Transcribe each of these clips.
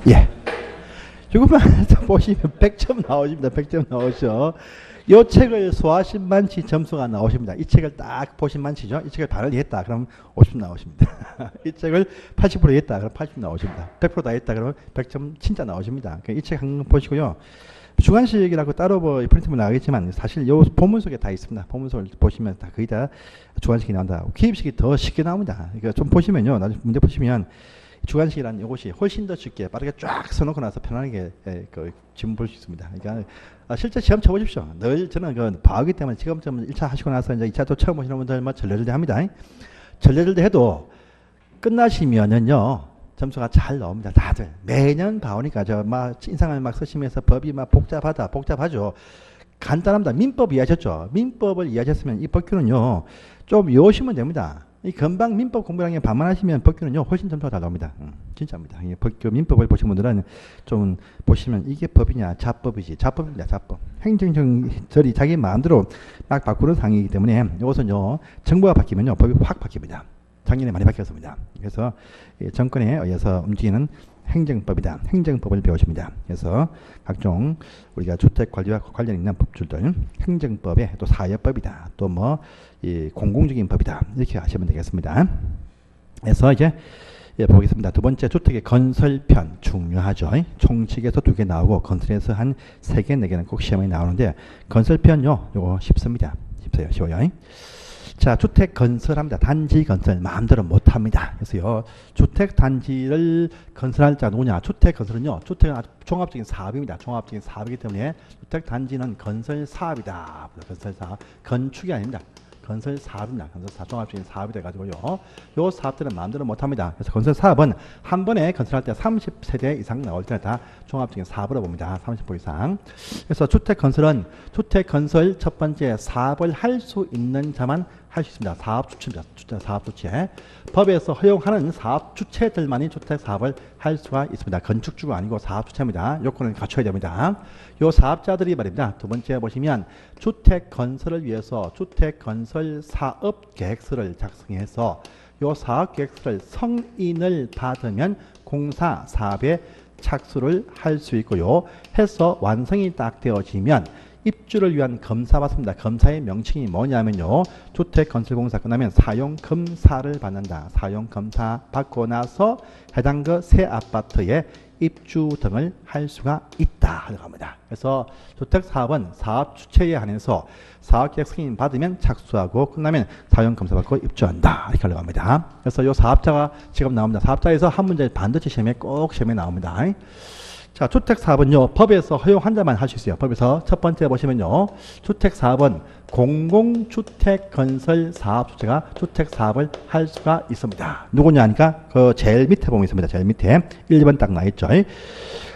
예. 이것만 보시면 100점 나오십니다. 100점 나오죠. 이 책을 소화하신 만치 점수가 나오십니다. 이 책을 딱 보신 만치죠. 이 책을 반을 이해했다. 그럼 50점 나오십니다. 이 책을 80% 이해했다. 그럼 80점 나오십니다. 100%다 이해했다. 그러면 100점 진짜 나오십니다. 이 책 한 번 보시고요. 주관식이라고 따로 뭐 프린트면 나가겠지만 사실 요 본문 속에 다 있습니다. 본문 속을 보시면 다 거의 다 주관식이 나온다. 기입식이 더 쉽게 나옵니다. 그러니까 좀 보시면요. 나중에 문제 보시면 주관식이라는 이것이 훨씬 더 쉽게 빠르게 쫙 써놓고 나서 편안하게 그 지문 볼 수 있습니다. 그러니까 실제 시험 쳐보십시오. 늘 저는 그 봐오기 때문에 지금 1차 하시고 나서 이제 2차 또 처음 오시는 분들 뭐 전례절대 합니다. 전례절대 해도 끝나시면은요 점수가 잘 나옵니다. 다들 매년 봐오니까 저 막 인상을 막 쓰시면서 법이 막 복잡하죠. 간단합니다. 민법 이해하셨죠? 민법을 이해하셨으면 이 법규는요 좀 외우시면 됩니다. 이 금방 민법 공부량에 반만하시면 법규는요 훨씬 점수가 잘 나옵니다. 진짜입니다. 이 법규 민법을 보신 분들은 좀 보시면 이게 법이냐 자법이지 자법입니다. 자법. 행정절이 자기 마음대로 막 바꾸는 상황이기 때문에 이것은요 정부가 바뀌면요 법이 확 바뀝니다. 작년에 많이 바뀌었습니다. 그래서 정권에 의해서 움직이는 행정법이다. 행정법을 배우십니다. 그래서 각종 우리가 주택 관리와 관련 있는 법줄들, 행정법에 또 사회법이다. 또 뭐 공공적인 법이다. 이렇게 아시면 되겠습니다. 그래서 이제 보겠습니다. 두 번째 주택의 건설편 중요하죠. 총칙에서 2개 나오고 건설에서 한 3개, 4개는 꼭 시험에 나오는데 건설편요. 요거 쉽습니다. 쉬워요. 자, 주택 건설합니다. 단지 건설 마음대로 못합니다. 그래서요, 주택 단지를 건설할 자가 누구냐? 주택 건설은요, 주택은 아주 종합적인 사업입니다. 종합적인 사업이기 때문에 주택 단지는 건설 사업이다. 건설 사업, 건축이 아닙니다. 건설 사업입니다. 건설 사업, 종합적인 사업이 돼가지고요. 요 사업들은 마음대로 못합니다. 그래서 건설 사업은 한 번에 건설할 때 30세대 이상 나올 때는 다 종합적인 사업으로 봅니다. 30% 이상. 그래서 주택 건설은 주택 건설 첫 번째 사업을 할 수 있는 자만 할 수 있습니다. 사업 주체입니다. 사업 주체. 법에서 허용하는 사업 주체들만이 주택 사업을 할 수가 있습니다. 건축주가 아니고 사업 주체입니다. 요건을 갖춰야 됩니다. 요 사업자들이 말입니다. 두 번째 보시면 주택 건설을 위해서 주택 건설 사업 계획서를 작성해서 요 사업 계획서를 성인을 받으면 공사 사업에 착수를 할 수 있고요. 해서 완성이 딱 되어지면 입주를 위한 검사 받습니다. 검사의 명칭이 뭐냐면요. 주택건설공사 끝나면 사용검사를 받는다. 사용검사 받고 나서 해당 그 새 아파트에 입주 등을 할 수가 있다 하려고 합니다. 그래서 주택사업은 사업 주체에 한해서 사업계획 승인 받으면 착수하고 끝나면 사용검사 받고 입주한다 이렇게 하려고 합니다. 그래서 이 사업자가 지금 나옵니다. 사업자에서 한 문제 반드시 시험에 꼭 시험에 나옵니다. 자, 주택사업은요, 법에서 허용한다만 할 수 있어요. 법에서 첫 번째 보시면요, 주택사업은 공공주택건설 사업주체가 주택사업을 할 수가 있습니다. 누구냐 하니까 그 제일 밑에 보면 있습니다. 제일 밑에 1, 2번 딱 나있죠.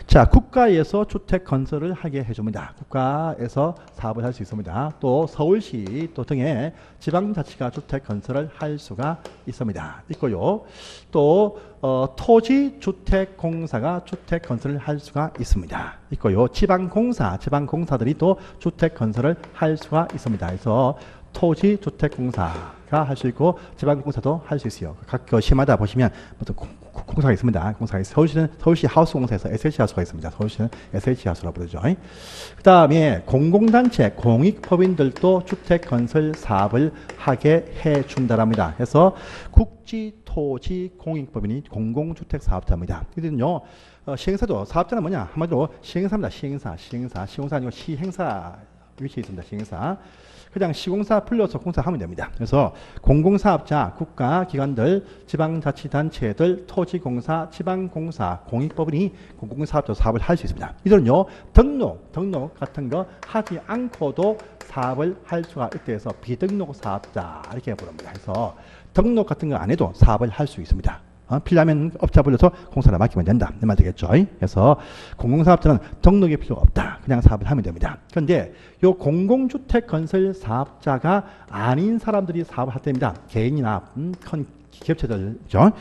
자, 국가에서 주택 건설을 하게 해줍니다. 국가에서 사업을 할 수 있습니다. 또 서울시 또 등의 지방자치가 주택 건설을 할 수가 있습니다. 있고요. 또 토지주택공사가 주택 건설을 할 수가 있습니다. 있고요. 지방공사들이 또 주택 건설을 할 수가 있습니다. 그래서 토지주택공사가 할 수 있고 지방공사도 할 수 있어요. 각 시마다 보시면 어떤 공사가 있습니다. 공사가 있어요. 서울시는 서울시 하우스공사에서 SH하우스가 있습니다. 서울시는 SH하우스라고 부르죠. 그 다음에 공공단체, 공익법인들도 주택건설 사업을 하게 해준다랍니다. 그래서 국지토지공익법인이 공공주택사업자입니다. 이들은요, 시행사도, 사업자는 뭐냐? 한마디로 시행사입니다. 시행사 아니고 시행사 위치에 있습니다. 시행사. 그냥 시공사 플러스 공사 하면 됩니다. 그래서 공공사업자, 국가기관들, 지방자치단체들, 토지공사, 지방공사, 공익법인이 공공사업자 사업을 할 수 있습니다. 이들은요, 등록 같은 거 하지 않고도 사업을 할 수가 있다 해서 비등록 사업자 이렇게 부릅니다. 그래서 등록 같은 거 안 해도 사업을 할 수 있습니다. 필요하면 업자 불러서 공사를 맡기면 된다. 이 말 되겠죠. 그래서 공공사업자는 등록이 필요가 없다. 그냥 사업을 하면 됩니다. 그런데 이 공공주택 건설 사업자가 아닌 사람들이 사업을 할 때입니다. 개인이나 큰 기업체들죠.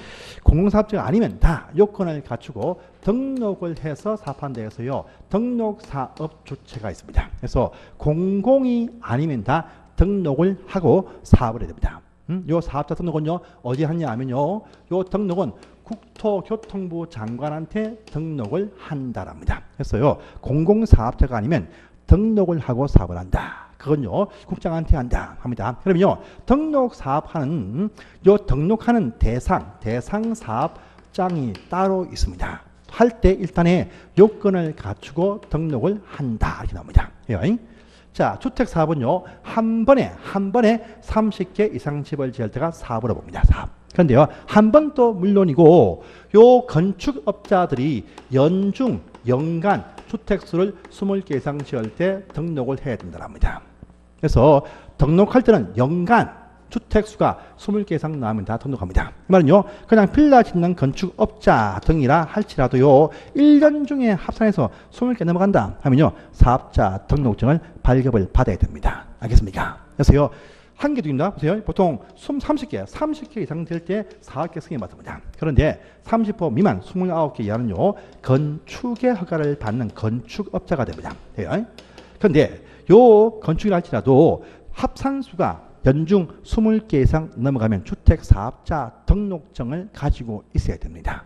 공공사업자가 아니면 다 요건을 갖추고 등록을 해서 사업하는 데에서요. 등록사업 주체가 있습니다. 그래서 공공이 아니면 다 등록을 하고 사업을 해야 됩니다. 요 사업자 등록은요, 어디 하냐 하면요, 요 등록은 국토교통부 장관한테 등록을 한다랍니다. 그래서요, 공공사업자가 아니면 등록을 하고 사업을 한다. 그건요, 국장한테 한다 합니다. 그러면요, 등록사업하는 요 등록하는 대상 사업장이 따로 있습니다. 할 때 일단에 요건을 갖추고 등록을 한다 이렇게 나옵니다. 자, 주택사업은요, 한 번에 30개 이상 집을 지을 때가 사업으로 봅니다. 사업. 그런데요, 한 번 또 물론이고, 요 건축업자들이 연간 주택수를 20개 이상 지을 때 등록을 해야 된다고 합니다. 그래서 등록할 때는 연간 주택수가 20개 이상 나오면 다 등록합니다. 그 말은요, 그냥 빌라 짓는 건축업자 등이라 할지라도요, 1년 중에 합산해서 20개 넘어간다 하면요, 사업자 등록증을 발급을 받아야 됩니다. 알겠습니까? 그래서요, 한 개도 있나? 보세요. 보통 30개 이상 될 때 4개 승인 받습니다. 그런데 30호 미만 29개 이하는요, 건축의 허가를 받는 건축업자가 됩니다. 그런데 요 건축이라 할지라도 합산수가 연중 20개 이상 넘어가면 주택사업자 등록증을 가지고 있어야 됩니다.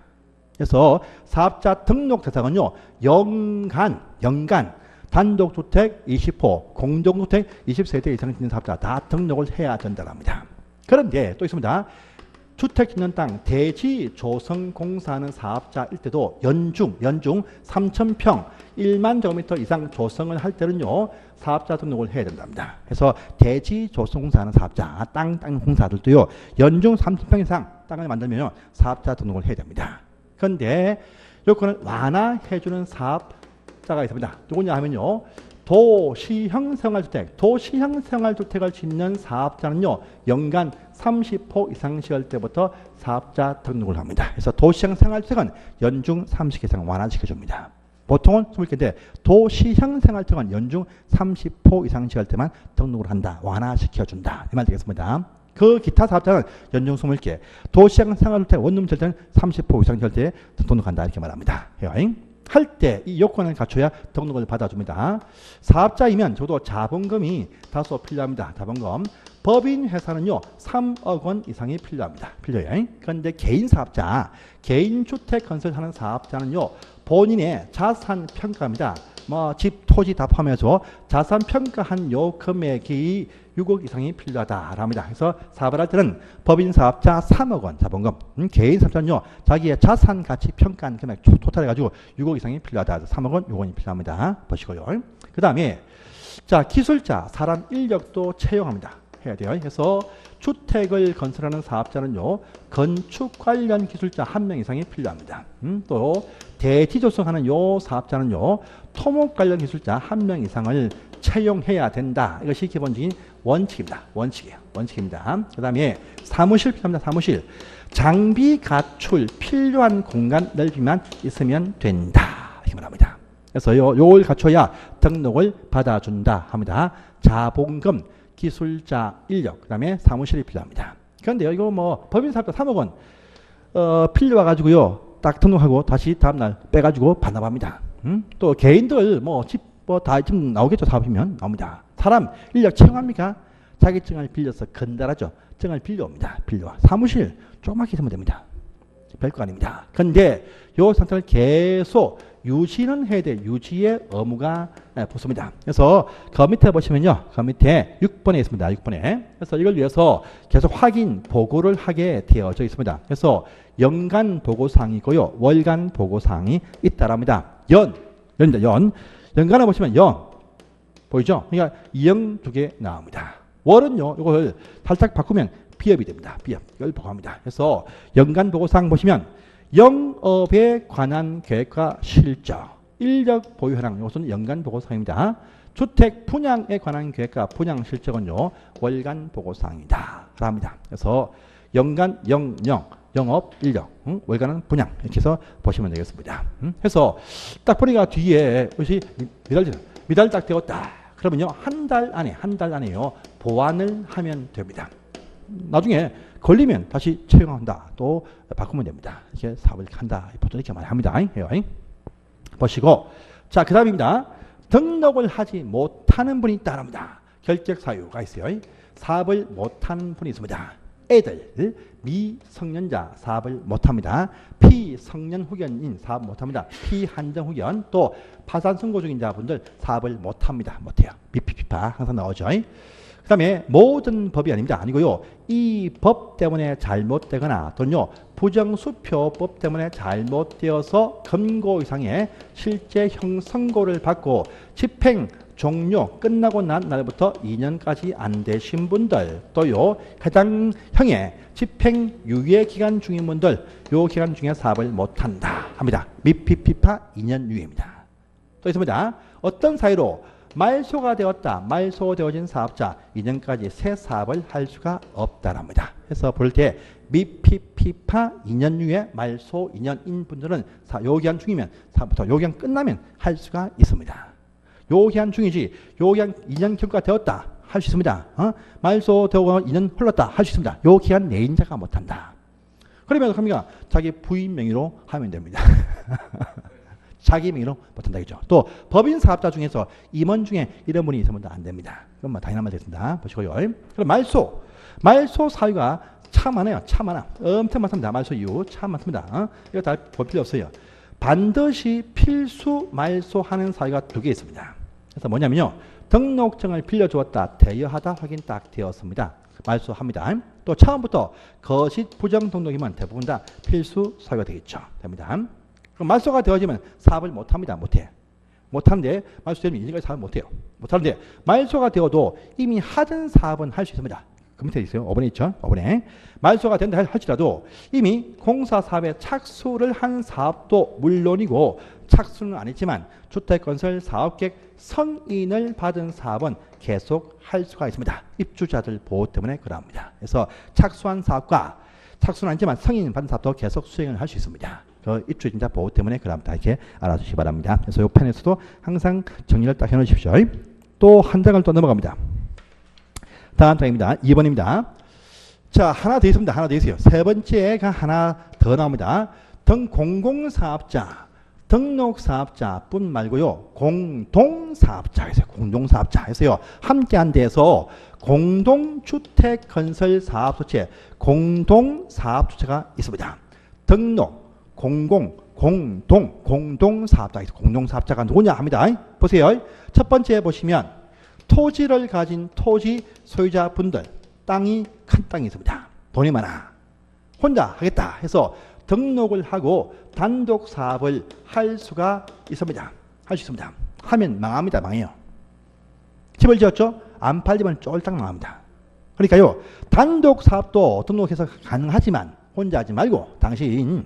그래서 사업자 등록 대상은요, 연간 단독주택 20호, 공동주택 20세대 이상 짓는 사업자 다 등록을 해야 된다고 합니다. 그런데 또 있습니다. 주택 짓는 땅 대지 조성 공사하는 사업자일 때도 연중 3,000평 1만 제곱미터 이상 조성을 할 때는요, 사업자 등록을 해야 된답니다. 그래서 대지 조성 공사하는 사업자, 땅 공사들도요, 연중 3,000평 이상 땅을 만들면 사업자 등록을 해야 됩니다. 그런데 요건을 완화해주는 사업자가 있습니다. 누구냐 하면요, 도시형 생활주택을 짓는 사업자는요, 연간 30호 이상 지을 때부터 사업자 등록을 합니다. 그래서 도시형 생활주택은 연중 30개 이상 완화시켜줍니다. 보통은 20개인데 도시형 생활주택은 연중 30호 이상 지을 때만 등록을 한다. 완화시켜준다. 이 말 되겠습니다. 그 기타 사업자는 연중 20개, 도시형 생활주택 원룸 지을 때는 30호 이상 지을 때 등록한다. 이렇게 말합니다. 할 때 이 요건을 갖춰야 등록을 받아줍니다. 사업자이면 저도 자본금이 다소 필요합니다. 자본금. 법인 회사는요, 3억 원 이상이 필요합니다. 필요해요. 그런데 개인 사업자, 개인 주택 건설하는 사업자는요, 본인의 자산 평가입니다. 뭐 집, 토지 다 포함해서 자산 평가한 요 금액이 6억 이상이 필요하다라고 합니다. 그래서 사업을 할 때는 법인 사업자 3억 원 자본금, 개인 사업자는요, 자기의 자산 가치 평가한 금액 토탈 해가지고 6억 이상이 필요하다. 3억 원, 6억 원이 필요합니다. 보시고요. 그 다음에 자, 기술자, 사람 인력도 채용합니다. 해야 돼요. 그래서 주택을 건설하는 사업자는요, 건축 관련 기술자 1명 이상이 필요합니다. 또 대지 조성하는 요 사업자는요, 토목 관련 기술자 1명 이상을 채용해야 된다. 이것이 기본적인 원칙입니다. 원칙입니다. 그 다음에 사무실 필요합니다. 사무실. 장비 갖출 필요한 공간 넓이만 있으면 된다. 이렇게 말합니다. 그래서 요걸 갖춰야 등록을 받아준다 합니다. 자본금, 기술자, 인력, 그 다음에 사무실이 필요합니다. 그런데요, 이거 뭐 법인 사업자 3억 원 필요해가지고요, 딱 등록하고 다시 다음날 빼가지고 반납합니다. 또 개인들 뭐 집 뭐 다 지금 나오겠죠. 사업이면 나옵니다. 사람 인력 채용합니까? 자격증을 빌려서 건달하죠. 증을 빌려옵니다. 사무실 조그맣게 있으면 됩니다. 별거 아닙니다. 그런데 요 상태를 계속 유지는 해야 돼. 유지의 의무가 붙습니다. 그래서 그 밑에 보시면요, 그 밑에 6번에 있습니다. 6번에. 그래서 이걸 위해서 계속 확인 보고를 하게 되어져 있습니다. 그래서 연간 보고사항이고요, 월간 보고사항이 있다랍니다. 연간을 보시면 보이죠? 그러니까 2영 2개 나옵니다. 월은요, 이걸 살짝 바꾸면 비업이 됩니다. 비업. 이걸 보고합니다. 그래서 연간 보고사항 보시면 영업에 관한 계획과 실적, 인력 보유 현황, 이것은 연간 보고사항입니다. 주택 분양에 관한 계획과 분양 실적은요, 월간 보고사항이다. 합니다. 그래서 연간 영업, 인력, 월간은 분양, 이렇게 해서 보시면 되겠습니다. 해서 딱 보니까 뒤에 이것이 미달 딱 되었다. 그러면요, 한 달 안에요, 보완을 하면 됩니다. 나중에 걸리면 다시 채용한다. 또 바꾸면 됩니다. 이렇게 사업을 한다. 보통 이렇게 말합니다. 보시고, 자, 그 다음입니다. 등록을 하지 못하는 분이 있다랍니다. 결격 사유가 있어요. 사업을 못하는 분이 있습니다. 애들, 미성년자 사업을 못합니다. 피성년 후견인 사업 못합니다. 피한정 후견, 또 파산 선고 중인 자분들 사업을 못합니다. 못해요. 미피피파 항상 나오죠. 그 다음에 모든 법이 아닙니다. 아니고요. 이 법 때문에 잘못되거나 또는요 부정수표법 때문에 잘못되어서 금고 이상의 실제 형 선고를 받고 집행 종료 끝나고 난 날부터 2년까지 안 되신 분들, 또요 해당 형의 집행 유예 기간 중인 분들, 요 기간 중에 사업을 못한다 합니다. 미피피파 2년 유예입니다. 또 있습니다. 어떤 사유로 말소가 되었다, 말소되어진 사업자 2년까지 새 사업을 할 수가 없다랍니다. 그래서 볼 때 미피피파 2년 유예, 말소 2년인 분들은 요 기간 중이면 사업부터 요 기간 끝나면 할 수가 있습니다. 요 기간 중이지 요 기간 2년 경과되었다 할 수 있습니다. 말소되고 2년 흘렀다 할 수 있습니다. 요 기간 내인 자가 못한다. 그러면 합니까? 자기 부인 명의로 하면 됩니다. 자기 명의로 못한다겠죠. 또 법인 사업자 중에서 임원 중에 이런 분이 있으면 안 됩니다. 그건 뭐 당연한 말 됐습니다. 보시고요. 그럼 말소 사유가 참 많아요. 참 많아. 엄청 많습니다. 말소 이유 참 많습니다. 이거 다 볼 필요 없어요. 반드시 필수 말소하는 사유가 2개 있습니다. 그래서 뭐냐면요. 등록증을 빌려주었다, 대여하다 확인 딱 되었습니다. 말소합니다. 또 처음부터 거짓 부정 등록이면 대부분 다 필수 사유가 되겠죠. 됩니다. 그럼 말소가 되어지면 사업을 못합니다. 못하는데 말소되면 인생까지 사업을 못해요. 못하는데 말소가 되어도 이미 하던 사업은 할 수 있습니다. 그 밑에 있어요. 5번에 있죠. 5번에. 말소가 된다 할지라도 이미 공사사업에 착수를 한 사업도 물론이고 착수는 안 했지만 주택건설 사업계획 승인을 받은 사업은 계속 할 수가 있습니다. 입주자들 보호 때문에 그럽니다. 그래서 착수한 사업과 착수는 아니지만 승인 받은 사업도 계속 수행을 할 수 있습니다. 그 입주자 보호 때문에 그럽니다. 이렇게 알아주시기 바랍니다. 그래서 이 편에서도 항상 정리를 딱 해놓으십시오. 또 한 장을 또 넘어갑니다. 다음 장입니다. 2번입니다. 자, 하나 더 있습니다. 하나 더 있어요. 세 번째가 하나 더 나옵니다. 공공사업자, 등록사업자뿐 말고요. 공동사업자 해서요. 공동사업자 해서요. 함께한 데에서 공동주택건설사업소체, 공동사업주체가 있습니다. 등록, 공동사업자, 공동사업자가 누구냐 합니다. 보세요. 첫 번째 보시면 토지를 가진 토지 소유자분들, 땅이 큰 땅이 있습니다. 돈이 많아. 혼자 하겠다 해서 등록을 하고 단독 사업을 할 수가 있습니다. 할 수 있습니다. 하면 망합니다. 망해요. 집을 지었죠? 안 팔리면 쫄딱 망합니다. 그러니까요. 단독 사업도 등록해서 가능하지만 혼자 하지 말고 당신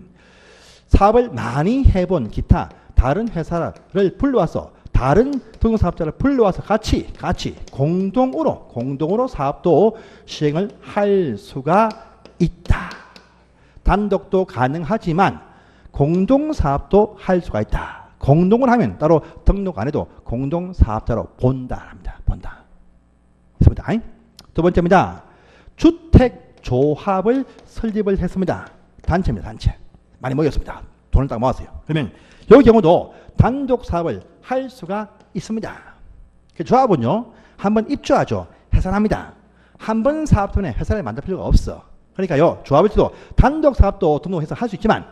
사업을 많이 해본 기타 다른 회사를 불러와서 다른 등록사업자를 불러와서 같이 공동으로 사업도 시행을 할 수가 있다. 단독도 가능하지만 공동사업도 할 수가 있다. 공동을 하면 따로 등록 안 해도 공동사업자로 본다 합니다. 본다. 있습니다. 두 번째입니다. 주택조합을 설립을 했습니다. 단체입니다. 단체. 많이 모였습니다. 돈을 딱 모았어요. 그러면 이 경우도 단독 사업을 할 수가 있습니다. 조합은요, 한번 입주하죠. 해산합니다. 한 번 사업 때문에 회사를 만들 필요가 없어. 그러니까요, 조합에서도 단독 사업도 등록해서 할 수 있지만,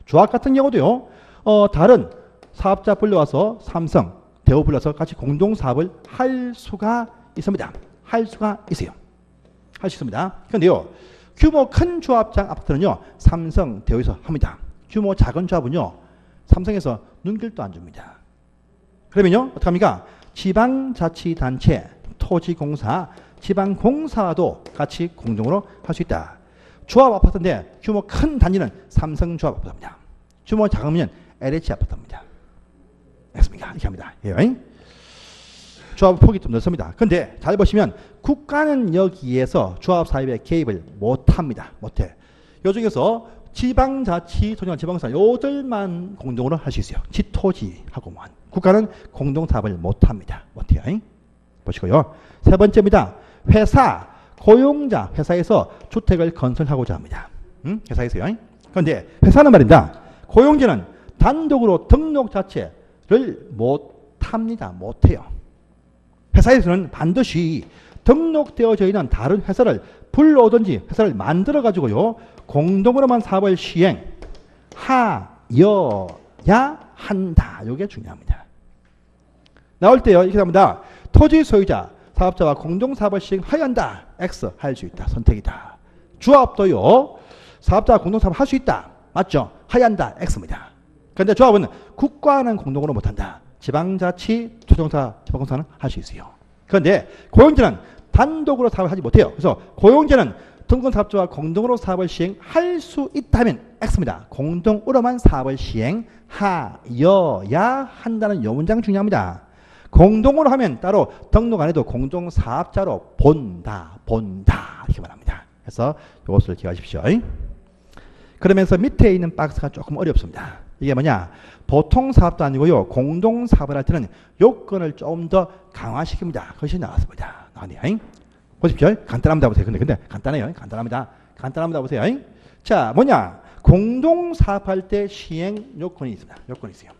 조합 같은 경우도요, 다른 사업자 불러와서 삼성, 대우 불러서 같이 공동 사업을 할 수가 있습니다. 할 수가 있어요. 할 수 있습니다. 그런데요, 규모 큰 조합장 아파트는요, 삼성, 대우에서 합니다. 규모 작은 조합은요, 삼성에서 눈길도 안 줍니다. 그러면요, 어떡합니까? 지방자치단체, 토지공사, 지방공사도 같이 공동으로 할 수 있다. 조합 아파트인데 규모 큰 단지는 삼성조합 아파트입니다. 규모 작으면 LH 아파트입니다. 알겠습니까? 이렇게 합니다. 예. 조합 폭이 좀 넓습니다. 그런데 잘 보시면 국가는 여기에서 조합 사업에 개입을 못합니다. 못해. 요 중에서 지방자치, 지방사 요들만 공동으로 할 수 있어요. 지토지하고만. 국가는 공동사업을 못합니다. 못해요. 보시고요. 세 번째입니다. 회사, 고용자, 회사에서 주택을 건설하고자 합니다. 회사에서요. 그런데 회사는 말입니다. 고용자는 단독으로 등록 자체를 못합니다. 못해요. 회사에서는 반드시 등록되어져 있는 다른 회사를 불러오든지 회사를 만들어 가지고요 공동으로만 사업을 시행하여야 한다. 이게 중요합니다. 나올 때요 이렇게 합니다. 토지 소유자 사업자와 공동 사업을 시행하여야 한다. X 할 수 있다. 선택이다. 조합도요 사업자와 공동 사업을 할 수 있다. 맞죠? 하여야 한다. X입니다. 그런데 조합은 국가는 공동으로 못한다. 지방자치, 조정사, 지방공사는 할 수 있어요. 그런데 고용주는 단독으로 사업을 하지 못해요. 그래서 고용주는 등록사업자와 공동으로 사업을 시행할 수 있다면 X입니다. 공동으로만 사업을 시행하여야 한다는 요 문장 중요합니다. 공동으로 하면 따로 등록 안 해도 공동사업자로 본다 이렇게 말합니다. 그래서 이것을 기억하십시오. 그러면서 밑에 있는 박스가 조금 어렵습니다. 이게 뭐냐? 보통 사업도 아니고요. 공동 사업을 할 때는 요건을 좀 더 강화시킵니다. 그것이 나왔습니다. 나왔네요. 보십시오. 간단합니다. 보세요. 근데 간단해요. 간단합니다. 보세요. 자, 뭐냐? 공동 사업할 때 시행 요건이 있습니다. 요건이 있어요.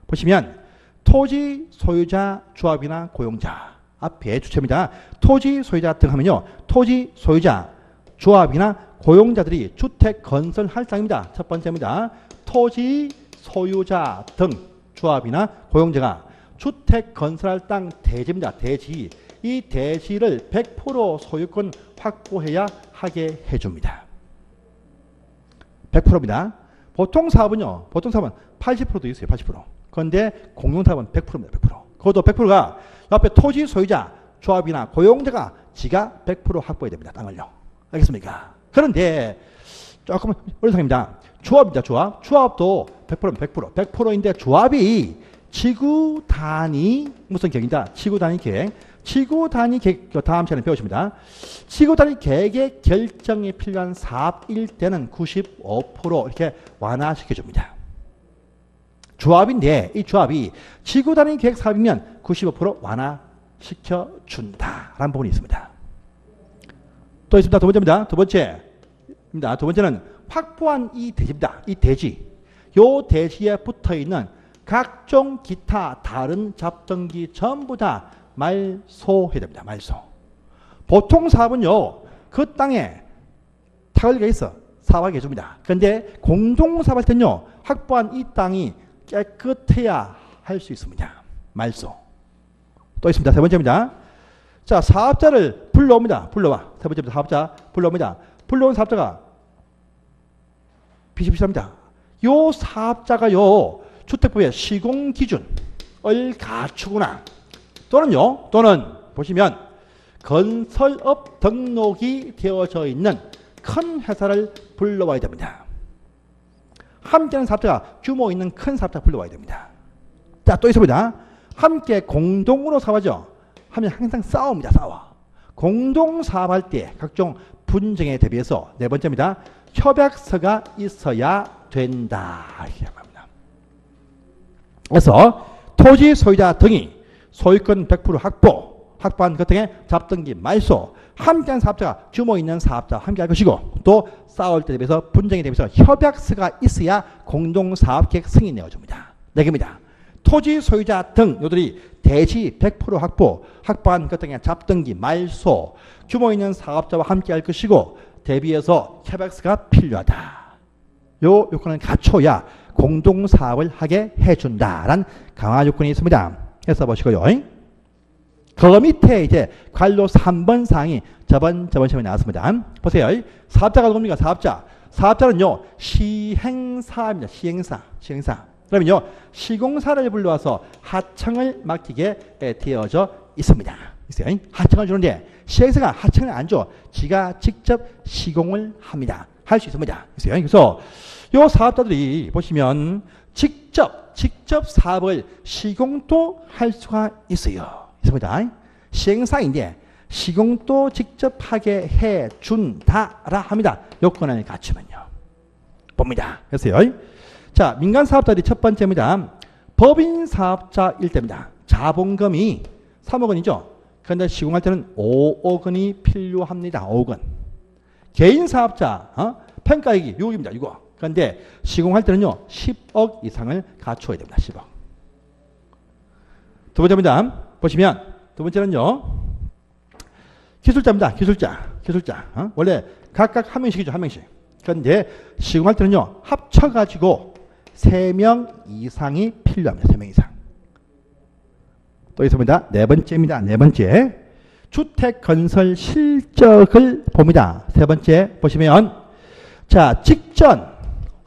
보시면 토지 소유자 조합이나 고용자 앞에 주체입니다. 토지 소유자 등 하면요. 토지 소유자 조합이나 고용자들이 주택 건설할 땅입니다. 첫 번째입니다. 토지 소유자 등 조합이나 고용자가 주택 건설할 땅 대지입니다. 대지. 이 대지를 100% 소유권 확보해야 하게 해줍니다. 100%입니다. 보통 사업은요. 보통 사업은 80%도 있어요. 80%. 그런데 공용사업은 100%입니다. 100%. 그것도 100%가 옆에 토지 소유자 조합이나 고용자가 지가 100% 확보해야 됩니다. 땅을요. 알겠습니까? 그런데 조금 어려운 상입니다. 조합입니다. 조합. 조합도 100%면 100%. 100%인데 조합이 지구 단위 무슨 계획이다. 지구 단위 계획. 지구 단위 계획 다음 시간에 배우십니다. 지구 단위 계획의 결정이 필요한 사업일 때는 95% 이렇게 완화시켜 줍니다. 조합인데 이 조합이 지구 단위 계획 사업이면 95% 완화시켜 준다라는 부분이 있습니다. 또 있습니다. 두 번째입니다. 두 번째는 확보한 이 대지입니다. 이 대지. 요 대지에 붙어 있는 각종 기타 다른 잡등기 전부 다 말소해야 됩니다. 말소. 보통 사업은요. 그 땅에 타결가 있어. 사업하게 해줍니다. 그런데 공동사업할 때는요. 확보한 이 땅이 깨끗해야 할 수 있습니다. 말소. 또 있습니다. 세 번째입니다. 자, 사업자를 불러옵니다. 불러와. 세 번째입니다. 사업자 불러옵니다. 불러온 사업자가 비실비실합니다. 요 사업자가요. 주택법의 시공기준을 갖추거나 또는 보시면 건설업 등록이 되어져 있는 큰 회사를 불러와야 됩니다. 함께하는 사업자가 규모 있는 큰 사업자 불러와야 됩니다. 자, 또 있습니다. 함께 공동으로 사업하죠. 하면 항상 싸웁니다. 싸워. 공동사업할 때 각종 분쟁에 대비해서 네 번째입니다. 협약서가 있어야 된다. 이렇게 합니다. 그래서 토지 소유자 등이 소유권 100% 확보한 것 등의 잡등기 말소, 함께한 사업자가 규모 있는 사업자 함께할 것이고 또 싸울 때 대비해서 분쟁에 대비해서 협약서가 있어야 공동사업계획 승인 내어줍니다. 네 개입니다. 토지 소유자 등 요들이 대지 100% 확보한 것 등의 잡등기 말소, 규모 있는 사업자와 함께할 것이고 대비해서 협약서가 필요하다. 요 요건을 갖춰야 공동사업을 하게 해준다라는 강화 요건이 있습니다. 해서 보시고요. 그 밑에 이제 관로 3번 사항이 저번 시험에 나왔습니다. 보세요. 사업자가 누굽니까? 사업자는요 시행사입니다. 시행사. 그러면요 시공사를 불러와서 하청을 맡기게 되어져 있습니다. 있어요. 하청을 주는데 시행사가 하청을 안 줘. 지가 직접 시공을 합니다. 할 수 있습니다. 있어요. 그래서 요 사업자들이 보시면 직접 사업을 시공도 할 수가 있어요. 있습니다. 시행사인데 시공도 직접 하게 해준다라 합니다. 요건을 갖추면요. 봅니다. 그래서요. 자, 민간 사업자들이 첫 번째입니다. 법인 사업자일 때입니다. 자본금이 3억 원이죠. 그런데 시공할 때는 5억 원이 필요합니다. 5억 원. 개인 사업자 평가액이 6억입니다. 6억. 그런데 시공할 때는요 10억 이상을 갖춰야 됩니다. 10억. 두 번째입니다. 보시면 두 번째는요 기술자입니다. 기술자. 원래 각각 한 명씩이죠. 한 명씩. 그런데 시공할 때는요. 합쳐가지고 3명 이상이 필요합니다. 3명 이상. 또 있습니다. 네 번째입니다. 네 번째. 주택 건설 실적을 봅니다. 세 번째 보시면 자, 직전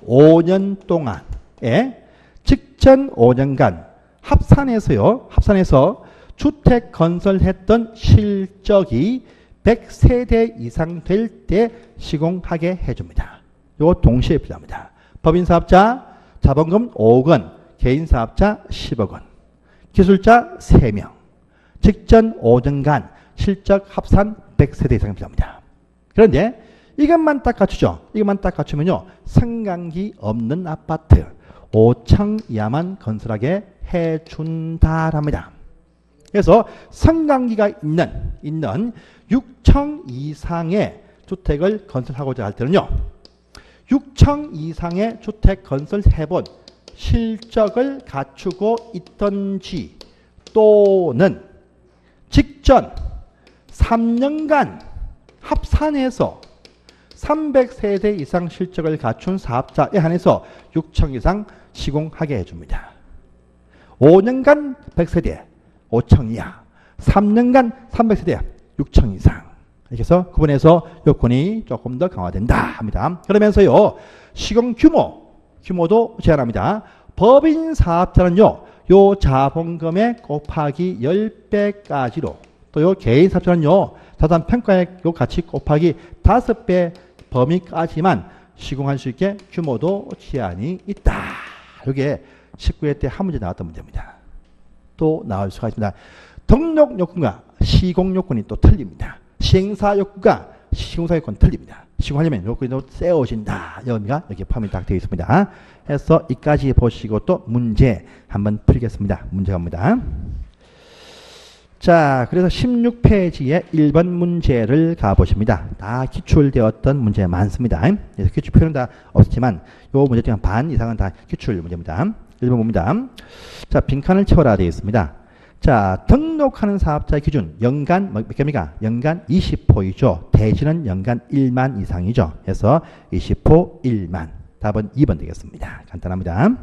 5년 동안에 직전 5년간 합산해서 주택 건설했던 실적이 100세대 이상 될 때 시공하게 해줍니다. 이거 동시에 필요합니다. 법인사업자 자본금 5억 원, 개인사업자 10억 원, 기술자 3명, 직전 5년간 실적 합산 100세대 이상 필요합니다. 그런데 이것만 딱 갖추죠. 이것만 딱 갖추면요. 승강기 없는 아파트 5층 이하만 건설하게 해준다랍니다. 그래서 승강기가 있는 6층 이상의 주택을 건설하고자 할 때는요. 6층 이상의 주택 건설해본 실적을 갖추고 있던지 또는 직전 3년간 합산해서 300세대 이상 실적을 갖춘 사업자에 한해서 6층 이상 시공하게 해줍니다. 5년간 100세대 5층 이하, 3년간 300세대 6층 이상. 이렇게 해서 구분해서 요건이 조금 더 강화된다 합니다. 그러면서요. 시공 규모도 제한합니다. 법인 사업자는요. 요 자본금의 곱하기 10배까지로 또 요 개인 사업자는요. 자산 평가액 요 가치 곱하기 5배 범위까지만 시공할 수 있게 규모도 제한이 있다. 이게 19회 때 한 문제 나왔던 문제입니다. 또 나올 수가 있습니다. 등록 요건과 시공 요건이 또 틀립니다. 시행사 요건과 시공사 요건 틀립니다. 시공하려면 요건이 또 세워진다. 여기가 여기 포함이 딱 되어 있습니다. 해서 이까지 보시고 또 문제 한번 풀겠습니다. 문제 갑니다. 자, 그래서 16페이지에 1번 문제를 가보십니다. 다 기출되었던 문제 많습니다. 그래서 기출 표현은 다 없지만 요 문제 중에 반 이상은 다 기출 문제입니다. 1번 봅니다. 자, 빈칸을 채워라 되어 있습니다. 자, 등록하는 사업자의 기준 연간 몇 개입니까? 연간 20호이죠. 대지는 연간 1만 이상이죠. 그래서 20호 1만. 답은 2번 되겠습니다. 간단합니다.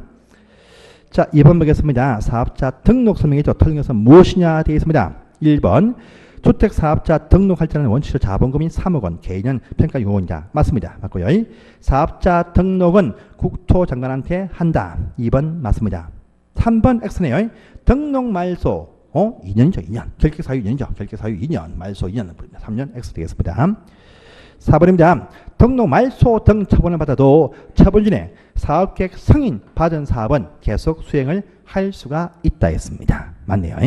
자, 2번 보겠습니다. 사업자 등록 설명이죠. 틀린 것은 무엇이냐 되어 있습니다. 1번 주택사업자 등록할 때는 원칙적으로 자본금이 3억 원, 개인은 평가 6억 원이다. 맞습니다. 맞고요. 사업자 등록은 국토장관한테 한다. 2번 맞습니다. 3번 X네요. 등록 말소 2년이죠. 2년. 결격사유 2년이죠. 결격사유 2년. 말소 2년. 3년 X 되겠습니다. 4번입니다. 등록 말소 등 처분을 받아도 처분 중에 사업계획 승인 받은 사업은 계속 수행을 할 수가 있다 했습니다. 맞네요.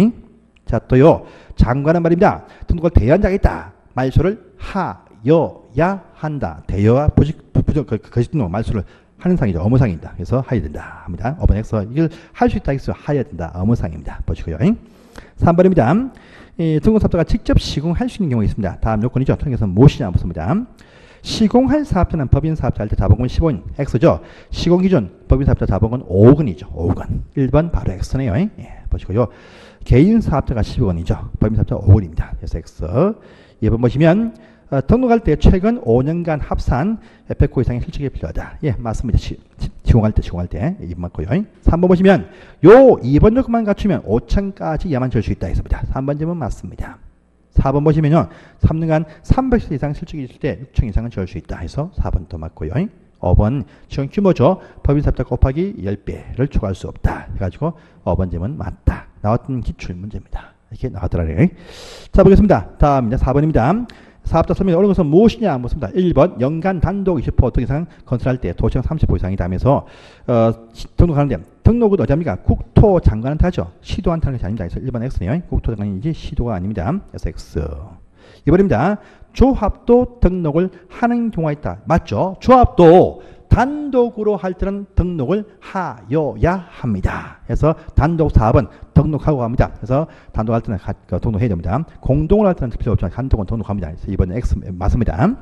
자, 또요. 장관은 말입니다. 등록을 대여한 자가 있다. 말소를 하여야 한다. 대여와 거짓 등록 말소를 하는 상이죠. 업무상입니다. 그래서 하여야 된다 합니다. 5번 X 이걸 할 수 있다 해서 하여야 된다. 업무상입니다. 보시고요. 3번입니다. 등록사업자가 직접 시공할 수 있는 경우가 있습니다. 다음 요건이죠. 통해서 무엇이냐 묻습니다. 시공할 사업자는 법인사업자 할 때 자본금은 15원 X죠. 시공기준 법인사업자 자본금은 5억 원이죠. 5억 원. 1번 바로 X네요. 예, 보시고요. 개인사업자가 10억원이죠. 법인사업자 5억원입니다. 그래서 X. 2번 보시면 등록할 때 최근 5년간 합산 100호 이상의 실적이 필요하다. 예, 맞습니다. 시공할 때 2번 맞고요. 3번 보시면 요 2번 요건만 갖추면 5층까지 야만 줄 수 있다 했습니다. 3번 질문 맞습니다. 4번 보시면요. 3년간 300세 이상 실적이 있을 때 6층 이상은 지을 수 있다 해서 4번 또 맞고요. 5번 지원 규모죠. 법인사업자 곱하기 10배를 초과할 수 없다. 해가지고 5번 질문 맞다. 나왔던 기출 문제입니다. 이렇게 나왔더라고요. 자, 보겠습니다. 다음입니다. 4번입니다. 사업자 설명에 옳은 것은 무엇이냐 묻습니다. 1번 연간 단독 20% 이상 건설할 때 도청 30% 이상이다 하면서 등록하는데 등록은 어디합니까? 국토장관한테 하죠. 시도한테 하는 것이 아닙니다. 그래서 1번 X네요. 국토장관인지 시도가 아닙니다. 그래서 X. 2번입니다. 조합도 등록을 하는 경우가 있다. 맞죠? 조합도 단독으로 할 때는 등록을 하여야 합니다. 그래서 단독 사업은 등록하고 합니다. 그래서 단독 할 때는 등록해야 됩니다. 공동으로 할 때는 필요 없지만 단독은 등록합니다. 그래서 이번에 X 맞습니다.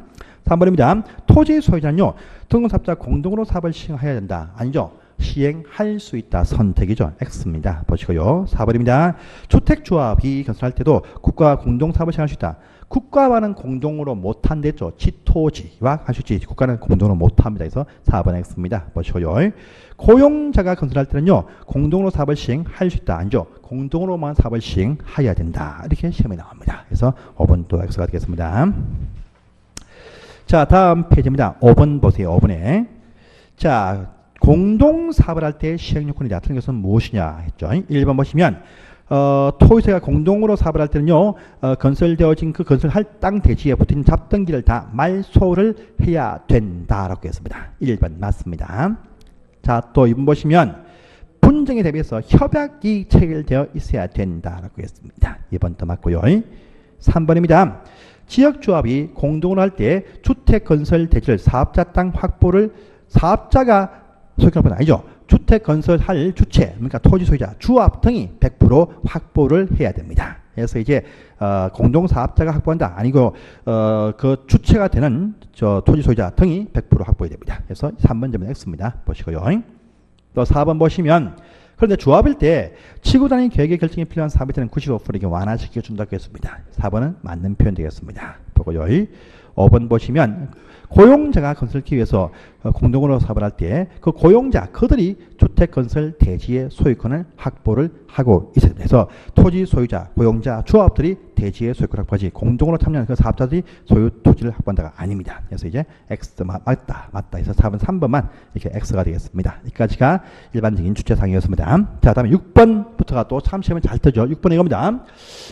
3번입니다. 토지 소유자는요. 등록사업자 공동으로 사업을 시행해야 된다. 아니죠. 시행할 수 있다. 선택이죠. X입니다. 보시고요. 4번입니다. 주택조합이 건설할 때도 국가 공동사업을 시행할 수 있다. 국가와는 공동으로 못한댔죠. 지토지와 가시지 국가는 공동으로 못합니다. 그래서 4번 X입니다. 보시고요. 고용자가 건설할 때는요. 공동으로 사업을 시행할 수 있다. 아니죠. 공동으로만 사업을 시행해야 된다. 이렇게 시험에 나옵니다. 그래서 5번 또 X가 되겠습니다. 자, 다음 페이지입니다. 5번 보세요. 5번에. 자, 공동사업을 할 때 시행요건이 나타나는 것은 무엇이냐 했죠. 1번 보시면 토지세가 공동으로 사업을 할 때는요. 건설되어진 그 건설할 땅 대지에 붙은 잡등기를 다 말소를 해야 된다라고 했습니다. 1번 맞습니다. 자, 또 2번 보시면 분쟁에 대비해서 협약이 체결되어 있어야 된다라고 했습니다. 2번 더 맞고요. 3번입니다. 지역조합이 공동으로 할 때 주택건설 대지를 사업자 땅 확보를 사업자가 소유하는 건 아니죠. 주택 건설할 주체, 그러니까 토지 소유자, 주합 등이 100% 확보를 해야 됩니다. 그래서 이제 공동사업자가 확보한다 아니고 그 주체가 되는 저 토지 소유자 등이 100% 확보해야 됩니다. 그래서 3번 점은 X입니다. 보시고요. 또 4번 보시면 그런데 조합일 때 지구 단위 계획의 결정이 필요한 사업일 때는 95%에게 완화시켜 준다고 했습니다. 4번은 맞는 표현 되겠습니다. 보고요. 5번 보시면 고용자가 건설기 위해서 공동으로 사업을 할 때 그 고용자 그들이 주택건설 대지의 소유권을 확보를 하고 있어야 됩니다. 그래서 토지 소유자, 고용자, 조합들이 대지의 소유권을 확보하지 공동으로 참여하는 그 사업자들이 소유 토지를 확보한다가 아닙니다. 그래서 이제 X 맞다. 해서 4번, 3번만 이렇게 X가 되겠습니다. 여기까지가 일반적인 주체상이었습니다. 자, 다음에 6번부터가 또 참 시험에 잘 뜨죠. 6번 이겁니다.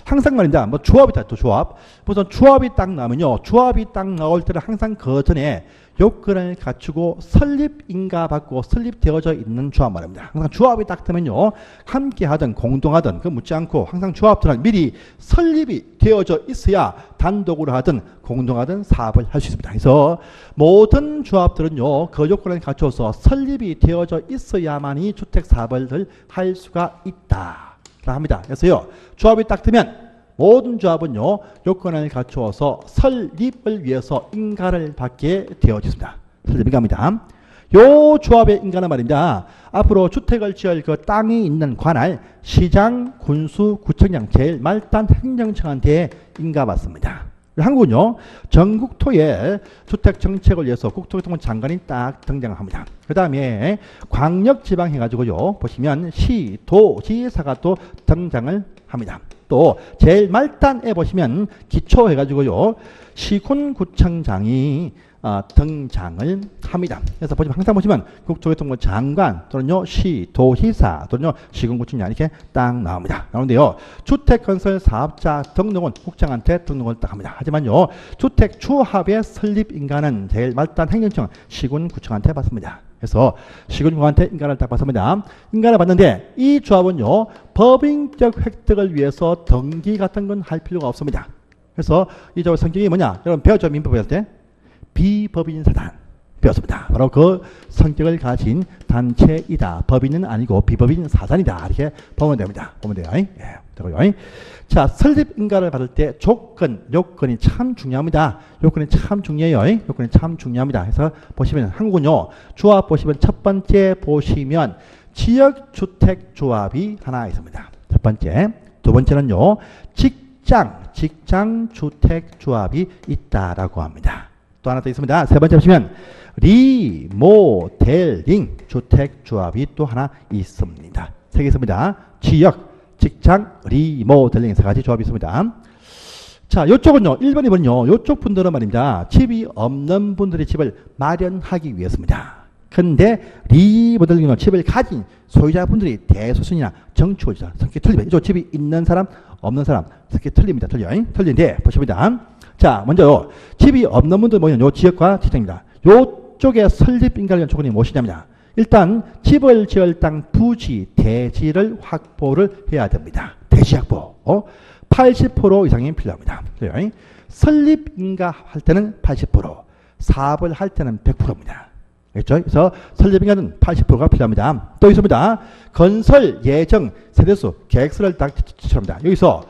항상 말입니다. 뭐 조합이 다 또 조합. 우선 조합이 딱 나오면요. 조합이 딱 나올 때는 항상 그 전에 요건을 갖추고 설립인가받고 설립되어져 있는 조합 말입니다. 항상 조합이 딱 되면요. 함께 하든 공동하든 그 묻지 않고 항상 조합들은 미리 설립이 되어져 있어야 단독으로 하든 공동하든 사업을 할 수 있습니다. 그래서 모든 조합들은요. 그 요건을 갖춰서 설립이 되어져 있어야만이 주택사업을 할 수가 있다. 합니다. 그래서요. 조합이 딱 되면 모든 조합은요. 요건을 갖추어서 설립을 위해서 인가를 받게 되어졌습니다. 설립인가입니다. 요 조합의 인가는 말입니다. 앞으로 주택을 지을 그 땅이 있는 관할 시장, 군수, 구청장, 제일 말단 행정청한테 인가받습니다. 한국은요. 전국토에 주택정책을 위해서 국토교통부 장관이 딱 등장합니다. 그 다음에 광역지방 해가지고요. 보시면 시, 도, 지사가 또 등장을 합니다. 또 제일 말단에 보시면 기초 해가지고요. 시군구청장이 등장을 합니다. 그래서 보시면 항상 보시면 국토교통부 장관 또는요 시도시사 또는요 시군구청장 이렇게 딱 나옵니다. 나오는데요. 주택건설 사업자 등록은 국장한테 등록을 딱 합니다. 하지만요 주택조합의 설립인가는 제일 말단 행정청 시군구청한테 받습니다. 그래서 시군구한테 인가를 딱 받습니다. 인가를 받는데 이 조합은요 법인적 획득을 위해서 등기 같은 건 할 필요가 없습니다. 그래서 이 조합의 성격이 뭐냐? 여러분 배웠죠? 민법 배울 때 비법인 사단 배웠습니다. 바로 그 성격을 가진 단체이다. 법인은 아니고 비법인 사단이다. 이렇게 보면 됩니다. 보면 돼요. 예, 되고요. 자, 설립 인가를 받을 때 요건이 참 중요합니다. 요건이 참 중요해요. 요건이 참 중요합니다. 그래서 보시면 한국은요. 조합 보시면 첫 번째 보시면 지역주택조합이 하나 있습니다. 첫 번째. 두 번째는요. 직장주택조합이 있다라고 합니다. 또 하나 더 있습니다. 세 번째 보시면 리모델링 주택조합이 또 하나 있습니다. 세 개 있습니다. 지역, 직장, 리모델링 세 가지 조합이 있습니다. 자, 이쪽은요. 1번, 2번요. 이쪽 분들은 말입니다. 집이 없는 분들이 집을 마련하기 위해서입니다. 근데 리모델링은 집을 가진 소유자분들이 대소수이나 정치호자 성격이 틀립니다. 이쪽 집이 있는 사람, 없는 사람 성격이 틀립니다. 틀린데 보십니다. 자, 먼저요. 집이 없는 분들 뭐냐? 요 지역과 직장입니다. 요쪽에 설립인가를 위한 조건이 무엇이냐면 일단 집을 지을 땅 부지, 대지를 확보를 해야 됩니다. 대지 확보. 80% 이상이 필요합니다. 설립인가 할 때는 80%, 사업을 할 때는 100%입니다. 그렇죠? 그래서 설립인가는 80%가 필요합니다. 또 있습니다. 건설 예정 세대수 계획서를 딱 제출합니다. 여기서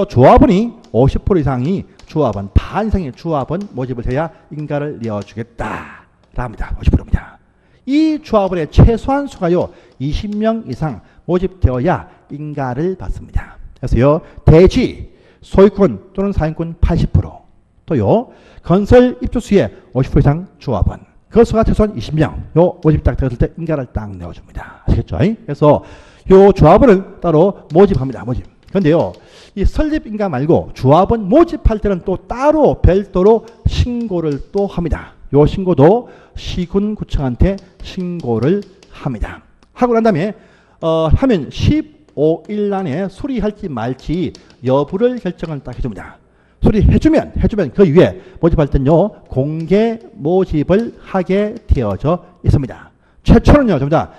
조합원이 50% 이상이 조합원, 반 이상의 조합원 모집을 해야 인가를 내어주겠다. 합니다. 50%입니다. 이 조합원의 최소한 수가요, 20명 이상 모집되어야 인가를 받습니다. 그래서요, 대지, 소유권 또는 사용권 80%. 또요. 건설 입주 수의 50% 이상 조합원. 그 수가 최소한 20명. 요 모집 딱 들었을 때 인가를 딱 내어줍니다. 아시겠죠? 그래서 요 조합원을 따로 모집합니다. 모집. 그런데요. 이 설립 인가 말고 조합원 모집할 때는 또 따로 별도로 신고를 또 합니다. 요 신고도 시군구청한테 신고를 합니다. 하고 난 다음에 하면 15일 안에 수리할지 말지 여부를 결정을 딱 해줍니다. 수리해주면 그 위에 모집할 때는요 공개 모집을 하게 되어져 있습니다. 최초는요 전부 다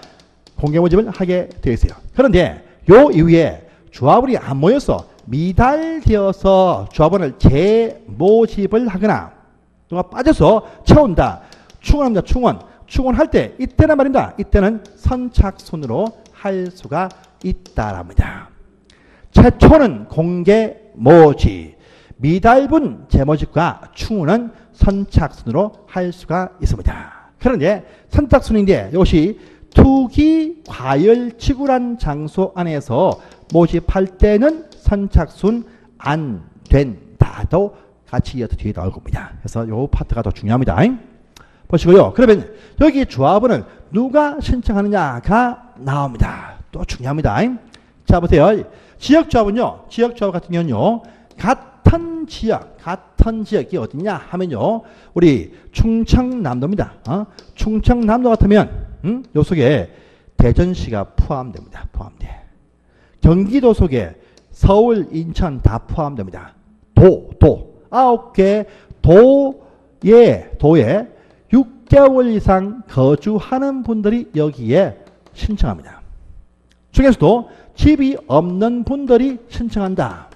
공개 모집을 하게 되어 있어요. 그런데 요 이후에 조합원이 안 모여서 미달되어서 조합원을 재모집을 하거나 누가 빠져서 채운다. 충원합니다. 충원할 때 이때는 말입니다. 이때는 선착순으로 할 수가 있다랍니다. 최초는 공개 모집, 미달분 재모집과 충원은 선착순으로 할 수가 있습니다. 그런데 선착순인데 이것이 투기 과열 지구란 장소 안에서 모집할 때는 선착순 안 된다도 같이 이어서 뒤에 나올 겁니다. 그래서 요 파트가 더 중요합니다. 보시고요. 그러면 여기 조합원을 누가 신청하느냐가 나옵니다. 또 중요합니다. 자 보세요. 지역조합은요. 지역조합 같은 경우는요. 같은 지역이 어디냐 하면요. 우리 충청남도입니다. 충청남도 같으면 요 속에 대전시가 포함됩니다. 포함돼. 경기도 속에 서울, 인천 다 포함됩니다. 9개 도에 6개월 이상 거주하는 분들이 여기에 신청합니다. 중에서도 집이 없는 분들이 신청한다.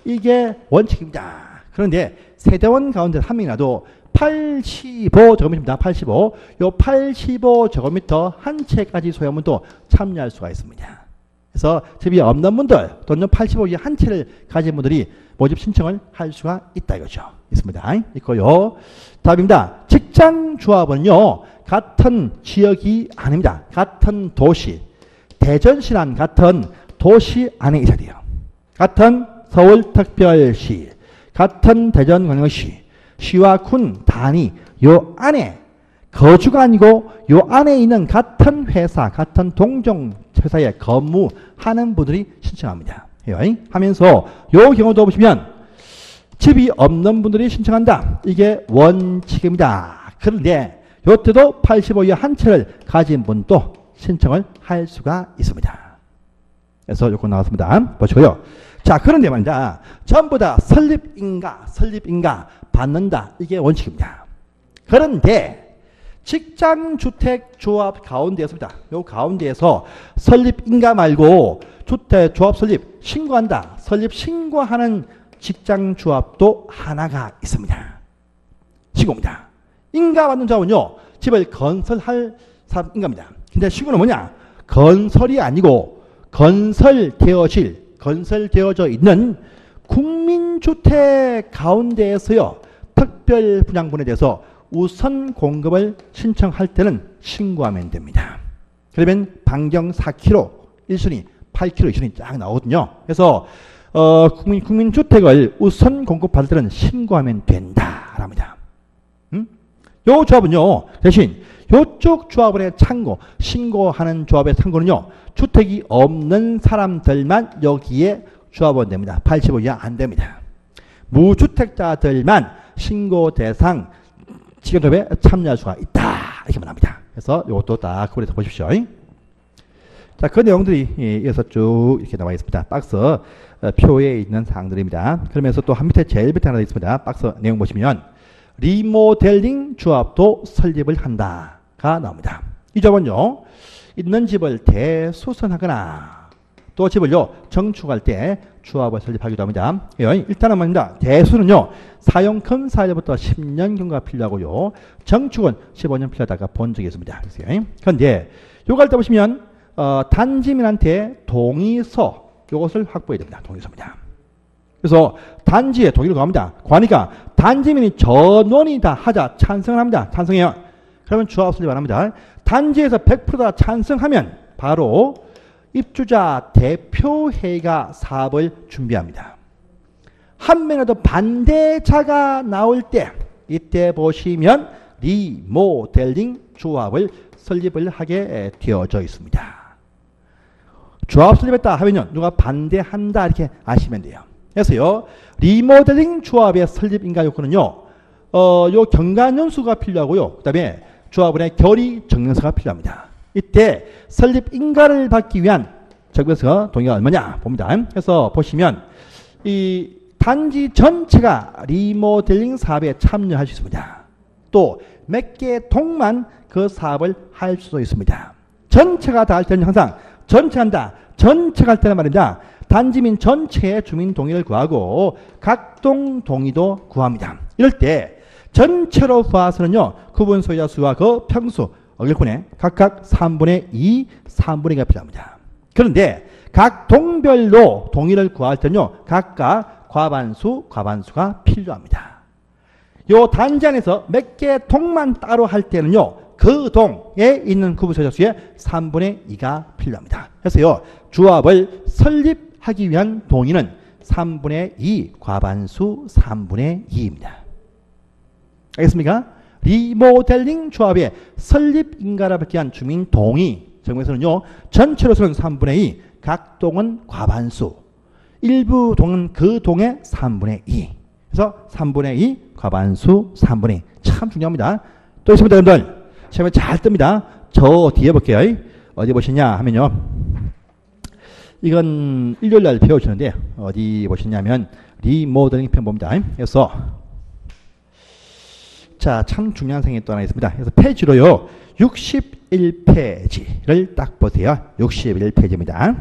이게 원칙입니다. 그런데 세대원 가운데 한 명이라도 85제곱미터입니다. 85. 요 85제곱미터 한 채까지 소유하면도 참여할 수가 있습니다. 그래서 집이 없는 분들 또는 85개 한 채를 가진 분들이 모집 신청을 할 수가 있다 이거죠. 있습니다. 있고요. 답입니다. 직장 조합은요. 같은 지역이 아닙니다. 같은 도시. 대전시란 같은 도시 안에 있어야 돼요. 같은 서울특별시, 같은 대전광역시, 시와 군 단위 요 안에 거주가 아니고 요 안에 있는 같은 회사, 같은 동종 회사에 근무하는 분들이 신청합니다. 하면서 요 경우도 보시면 집이 없는 분들이 신청한다. 이게 원칙입니다. 그런데 요때도 85 이하 한 채를 가진 분도 신청을 할 수가 있습니다. 그래서 요거 나왔습니다. 보시고요. 자, 그런데 말입니다. 전부 다 설립인가 받는다. 이게 원칙입니다. 그런데 직장주택조합 가운데였습니다. 요 가운데에서 설립인가 말고 주택조합 설립 신고한다. 설립 신고하는 직장조합도 하나가 있습니다. 신고입니다. 인가 받는 조합은요. 집을 건설할 사람 인가입니다. 근데 신고는 뭐냐? 건설이 아니고 건설되어져 있는 국민주택 가운데에서요. 특별 분양분에 대해서 우선 공급을 신청할 때는 신고하면 됩니다. 그러면 반경 4km 1순위, 8km 2순위 쫙 나오거든요. 그래서 국민주택을 우선 공급할 때는 신고하면 된다랍니다. 요 조합은요. 대신 요쪽 조합원의 참고, 신고하는 조합의 참고는요. 주택이 없는 사람들만 여기에 조합원 됩니다. 85 이하 안 됩니다. 무주택자들만 신고 대상 직영조합에 참여할 수가 있다. 이렇게 말합니다. 그래서 이것도 딱 구분해서 보십시오. 자, 그 내용들이 이어서 쭉 이렇게 나와 있습니다. 박스 표에 있는 사항들입니다. 그러면서 또 한 밑에 제일 밑에 하나 있습니다. 박스 내용 보시면 리모델링 조합도 설립을 한다가 나옵니다. 이 조합은요. 있는 집을 대수선하거나 또 집을요. 정축할 때 조합을 설립하기도 합니다. 일단은 말입니다. 대수는요. 사용 검사일부터 10년경과 필요하고요. 정축은 15년 필요하다가 본 적이 있습니다. 그런데 요거 할 때 보시면 단지민한테 동의서 요것을 확보해야 됩니다. 동의서입니다. 그래서 단지에 동의를 구합니다. 구하니까 단지민이 전원이 다 하자 찬성을 합니다. 찬성해요. 그러면 조합 설립 안 합니다. 단지에서 100% 다 찬성하면 바로 입주자 대표회의가 사업을 준비합니다. 한 명이라도 반대자가 나올 때 이때 보시면 리모델링 조합을 설립을 하게 되어져 있습니다. 조합 설립했다 하면요, 누가 반대한다 이렇게 아시면 돼요. 그래서요, 리모델링 조합의 설립 인가 요건은요, 요 경관연수가 필요하고요, 그 다음에 조합원의 결의 정령서가 필요합니다. 이때 설립 인가를 받기 위한 적용서 동의가 얼마냐 봅니다. 그래서 보시면 이 단지 전체가 리모델링 사업에 참여할 수 있습니다. 또 몇 개의 동만 그 사업을 할 수도 있습니다. 전체가 다 할 때는 항상 전체 한다. 전체가 할 때는 말입니다. 단지민 전체의 주민 동의를 구하고 각동 동의도 구합니다. 이럴 때 전체로 봐서는요, 구분 소유자 수와 그 평수 어길꾼에 각각 3분의 2, 3분의 2가 필요합니다. 그런데 각 동별로 동의를 구할 때는요, 각각 과반수가 필요합니다. 요 단지 안에서 몇 개 동만 따로 할 때는요, 그 동에 있는 구분 소유자 수의 3분의 2가 필요합니다. 그래서요, 조합을 설립하기 위한 동의는 3분의 2, 과반수 3분의 2입니다. 알겠습니까? 리모델링 조합의 설립 인가를 받기 위한 주민 동의 정부에서는요, 전체로서는 3분의 2, 각 동은 과반수, 일부 동은 그 동의 3분의 2. 그래서 3분의 2, 과반수 3분의 2. 참 중요합니다. 또 있습니다, 여러분들. 시험에 잘 뜹니다. 저 뒤에 볼게요. 어디 보시냐 하면요, 이건 일요일날 배워주는데 어디 보시냐면 리모델링 편 봅니다. 그래서 자, 참 중요한 생이 또 하나 있습니다. 그래서 페이지로요, 61페이지를 딱 보세요. 61페이지입니다.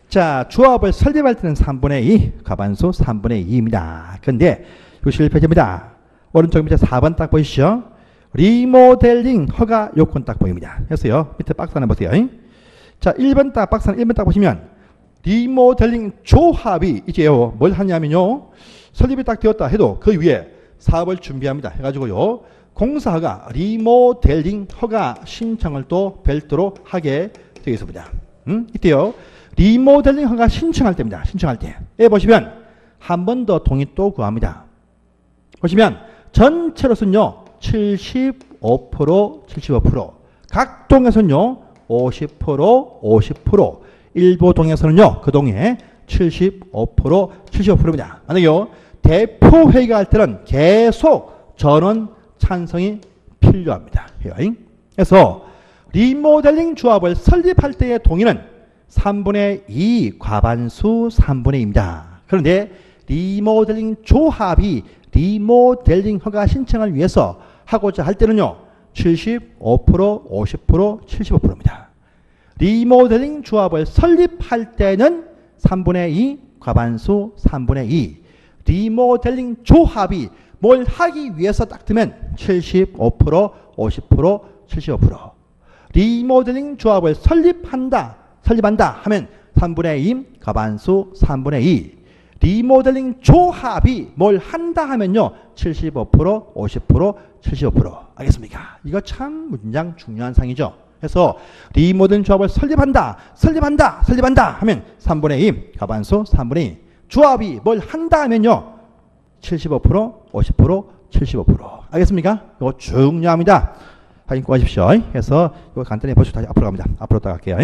자, 조합을 설립할 때는 3분의 2, 과반수 3분의 2입니다. 그런데 61페이지입니다. 오른쪽 밑에 4번 딱 보이시죠? 리모델링 허가 요건 딱 보입니다. 그래서요, 밑에 박스 하나 보세요. 자, 1번 딱, 박스 하나 1번 딱 보시면 리모델링 조합이 이제요, 뭘 하냐면요, 설립이 딱 되었다 해도 그 위에 사업을 준비합니다. 해가지고요, 공사가 리모델링 허가 신청을 또 별도로 하게 되겠습니다. 이때요, 리모델링 허가 신청할 때입니다. 신청할 때. 에 보시면 한 번 더 동의 또 구합니다. 보시면 전체로서는요, 75%, 각 동에서는요, 50%, 일부 동에서는요, 그 동에 75%입니다. 만약에요, 대표회의가 할 때는 계속 전원 찬성이 필요합니다. 그래서 리모델링 조합을 설립할 때의 동의는 3분의 2, 과반수 3분의 2입니다. 그런데 리모델링 조합이 리모델링 허가 신청을 위해서 하고자 할 때는요, 75%, 50%, 75%입니다. 리모델링 조합을 설립할 때는 3분의 2, 과반수 3분의 2. 리모델링 조합이 뭘 하기 위해서 딱 뜨면 75%, 50%, 75%. 리모델링 조합을 설립한다 하면 3분의 2, 과반수 3분의 2. 리모델링 조합이 뭘 한다 하면요, 75%, 50%, 75%. 알겠습니까? 이거 참 문장 중요한 상이죠. 그래서 리모델링 조합을 설립한다 하면 3분의 2, 과반수 3분의 2. 조합이 뭘 한다 하면요, 75%, 50%, 75%. 알겠습니까? 이거 중요합니다. 확인 꼭 하십시오. 그래서 이거 간단히 보시고 다시 앞으로 갑니다. 앞으로 따갈게요.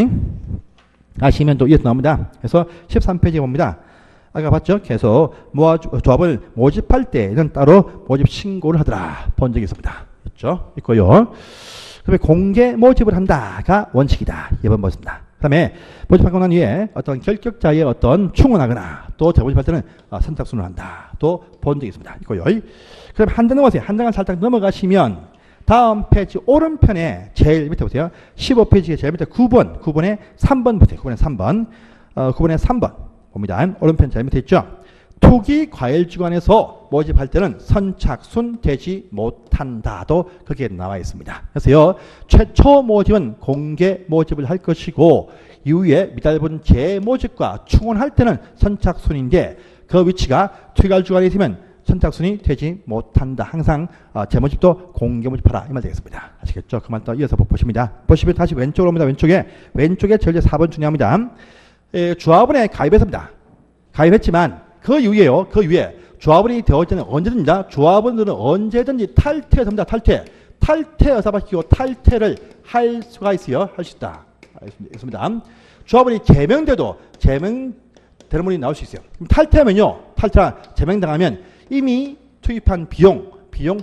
아시면 또 이어서 나옵니다. 그래서 13페이지 봅니다. 아까 봤죠? 계속 조합을 모집할 때는 따로 모집 신고를 하더라 본 적이 있습니다. 있죠? 있고요. 그 다음에 공개 모집을 한다가 원칙이다. 2번 보겠습니다. 그 다음에 모집하고 난 후에 어떤 결격자의 어떤 충원하거나 또 재모집할 때는 선착순을 한다. 또 본 적이 있습니다. 있고요. 그 다음에 한 장 넘어가세요. 한 장을 살짝 넘어가시면 다음 페이지 오른편에 제일 밑에 보세요. 15페이지의 제일 밑에 9번에 3번 보세요. 9번에 3번. 9번에 3번 봅니다. 오른편 제일 밑에 있죠. 투기 과일주간에서 모집할 때는 선착순 되지 못한다도 거기에 나와 있습니다. 그래서요, 최초 모집은 공개 모집을 할 것이고 이후에 미달분 재모집과 충원할 때는 선착순인데 그 위치가 투기과일주간에 있으면 선착순이 되지 못한다. 항상 재모집도 공개 모집하라 이 말 되겠습니다. 아시겠죠? 그 말 또 이어서 보십니다. 보시면 다시 왼쪽으로 옵니다. 왼쪽에 제일 4번 중요합니다. 조합원에 가입했습니다. 가입했지만 그 이후에요. 그 이후에 조합원이 되어질 때는 언제든지 조합원들은 언제든지 탈퇴합니다. 탈퇴해서 바뀌고 탈퇴를 할 수가 있어요. 할 수 있다. 알겠습니다. 조합원이 제명돼도 제명 되는 분이 나올 수 있어요. 탈퇴하면요. 제명당하면 이미 투입한 비용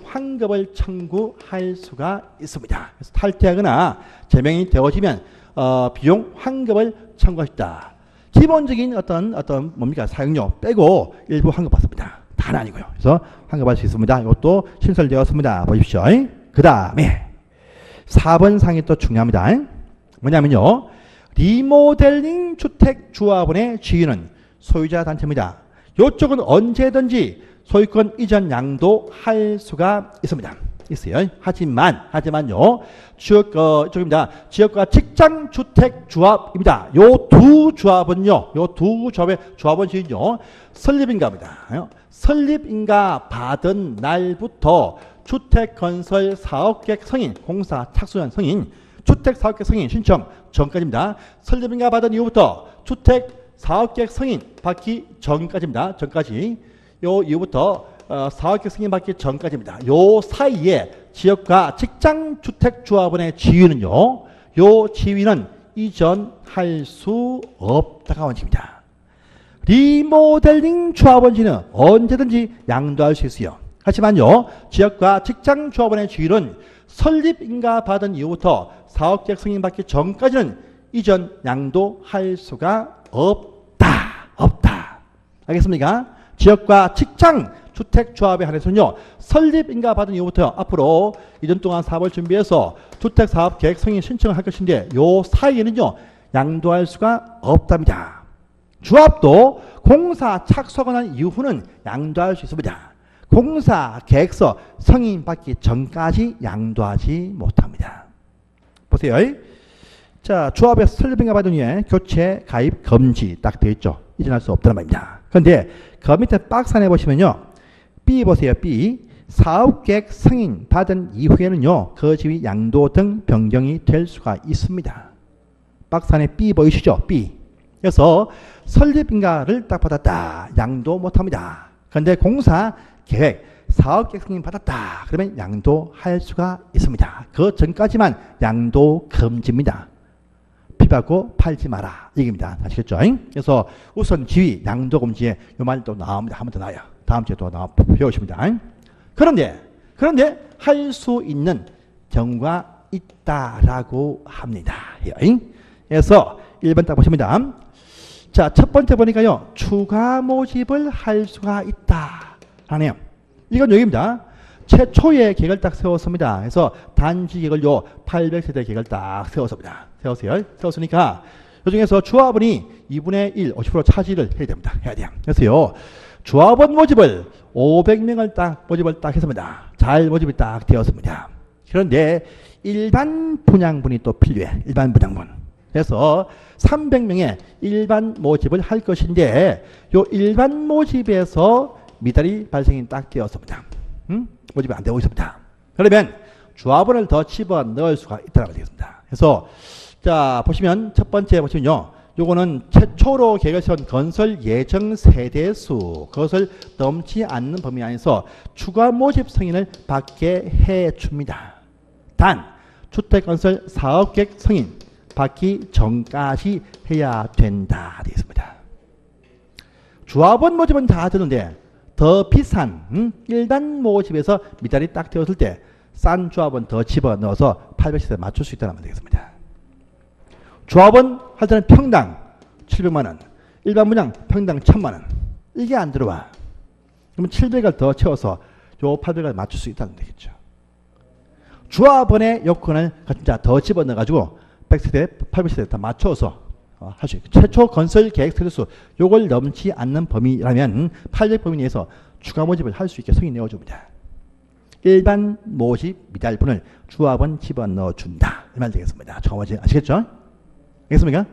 환급을 청구할 수가 있습니다. 그래서 탈퇴하거나 제명이 되어지면 비용 환급을 청구할 수 있다. 기본적인 어떤 뭡니까? 사용료 빼고 일부 환급받습니다. 다는 아니고요. 그래서 환급할 수 있습니다. 이것도 신설되었습니다. 보십시오. 그 다음에 4번 상이 또 중요합니다. 뭐냐면요. 리모델링 주택 조합원의 지위는 소유자 단체입니다. 이쪽은 언제든지 소유권 이전 양도할 수가 있습니다. 있어요. 하지만요. 지역입니다. 지역과 직장 주택 조합입니다. 요 두 조합은요. 요 두 조합의 조합원 지위는요. 설립인가입니다. 설립인가 받은 날부터 주택 건설 사업계획 승인, 공사 착수한 승인, 주택 사업계획 승인 신청 전까지입니다. 설립인가 받은 이후부터 주택 사업계획 승인 받기 전까지입니다. 전까지. 요 이후부터 사업계획 승인 받기 전까지입니다. 요 사이에 지역과 직장 주택 조합원의 지위는요. 요 지위는 이전할 수 없다가 원칙입니다. 리모델링 조합원지는 언제든지 양도할 수 있어요. 하지만요. 지역과 직장 조합원의 지위는 설립인가 받은 이후부터 사업계획 승인 받기 전까지는 이전 양도할 수가 없다. 알겠습니까? 지역과 직장 주택조합에 한해서는요. 설립인가 받은 이후부터 앞으로 2년 동안 사업을 준비해서 주택사업계획 승인 신청을 할 것인데 요 사이에는요. 양도할 수가 없답니다. 조합도 공사 착수하고 난 이후는 양도할 수 있습니다. 공사 계획서 승인 받기 전까지 양도하지 못합니다. 보세요. 자, 조합에서 설립인가 받은 후에 교체 가입 금지 딱 되어 있죠. 이전할 수 없다는 말입니다. 그런데 그 밑에 박스 안에 보시면요. B 보세요. B. 사업계획 승인 받은 이후에는요. 그 지위 양도 등 변경이 될 수가 있습니다. 박스 안에 B 보이시죠? B. 그래서 설립인가를 딱 받았다. 양도 못합니다. 그런데 공사 계획, 사업계획 승인 받았다. 그러면 양도할 수가 있습니다. 그 전까지만 양도 금지입니다. 피받고 팔지 마라. 얘기입니다. 아시겠죠? 그래서 우선 지위, 양도 금지에 이 말이 또 나옵니다. 한 번 더 나와요. 다음 주에 또 배우십니다. 그런데 할 수 있는 경우가 있다라고 합니다. 그래서 1번 딱 보십니다. 자, 첫 번째 보니까요. 추가 모집을 할 수가 있다. 하네요. 이건 여기입니다. 최초의 계획을 딱 세웠습니다. 그래서 단지 계획을 800세대 계획을 딱 세웠습니다. 세웠으니까 이 중에서 조합원이 2분의 1, 50% 차지를 해야 돼요. 그래서요. 조합원 모집을 500명을 딱 모집을 딱 했습니다. 잘 모집이 딱 되었습니다. 그런데 일반 분양분이 또 필요해. 일반 분양분. 그래서 300명의 일반 모집을 할 것인데 요 일반 모집에서 미달이 발생이 딱 되었습니다. 모집이 안 되고 있습니다. 그러면 조합원을 더 집어넣을 수가 있다고 되겠습니다. 그래서 자 보시면 첫 번째 보시면요. 요거는 최초로 계획을 세운 건설 예정 세대수 그것을 넘지 않는 범위 안에서 추가 모집 승인을 받게 해줍니다. 단 주택건설 사업계획 승인 받기 전까지 해야 된다 되겠습니다. 조합원 모집은 다 되는데 더 비싼 일반 모집에서 미달이 딱 되었을 때 싼 조합원 더 집어넣어서 800세대 맞출 수 있다는 말 되겠습니다. 조합원 할 때는 평당 700만 원, 일반 분양 평당 1000만 원. 이게 안 들어와. 그러면 700을 더 채워서 요 800을 맞출 수 있다는 되겠죠. 조합원의 요건을 진짜 더 집어넣어가지고 100세대, 800세대 다 맞춰서 할 수 있고 최초 건설 계획 세대수 요걸 넘지 않는 범위라면 800 범위 내에서 추가 모집을 할 수 있게 승인 내어줍니다. 일반 모집 미달분을 조합원 집어넣어준다. 이 말 되겠습니다. 추가 모집 아시겠죠? 알겠습니까?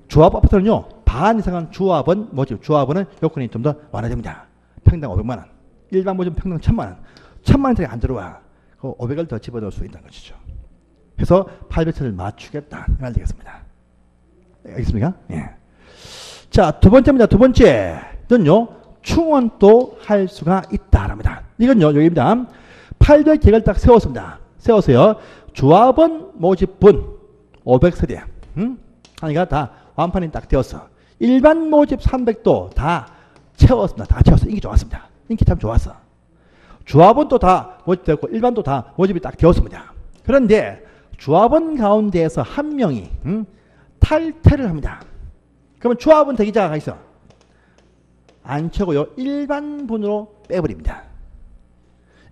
조합 아파트는요. 반 이상은 조합원 모집 조합원은 요건이 좀 더 완화됩니다. 평당 500만 원. 일반 모집은 평당 1000만 원. 1000만 원짜리 안 들어와. 그 500을 더 집어넣을 수 있다는 것이죠. 그래서 800세를 맞추겠다. 이 말 되겠습니다. 알겠습니까? 예. 자, 두 번째입니다. 두 번째는요, 충원도 할 수가 있다랍니다. 이건요, 여기입니다. 800객을 딱 세웠습니다. 세워서요, 조합원 모집분 500세대. 하니까 다 완판이 딱 되었어. 일반 모집 300도 다 채웠습니다. 다 채웠어. 인기 좋았습니다. 인기 참 좋았어. 조합원도 다 모집되었고, 일반도 다 모집이 딱 되었습니다. 그런데 조합원 가운데에서 한 명이 탈퇴를 합니다. 그러면 조합원 대기자가 있어. 안 채고요. 일반 분으로 빼버립니다.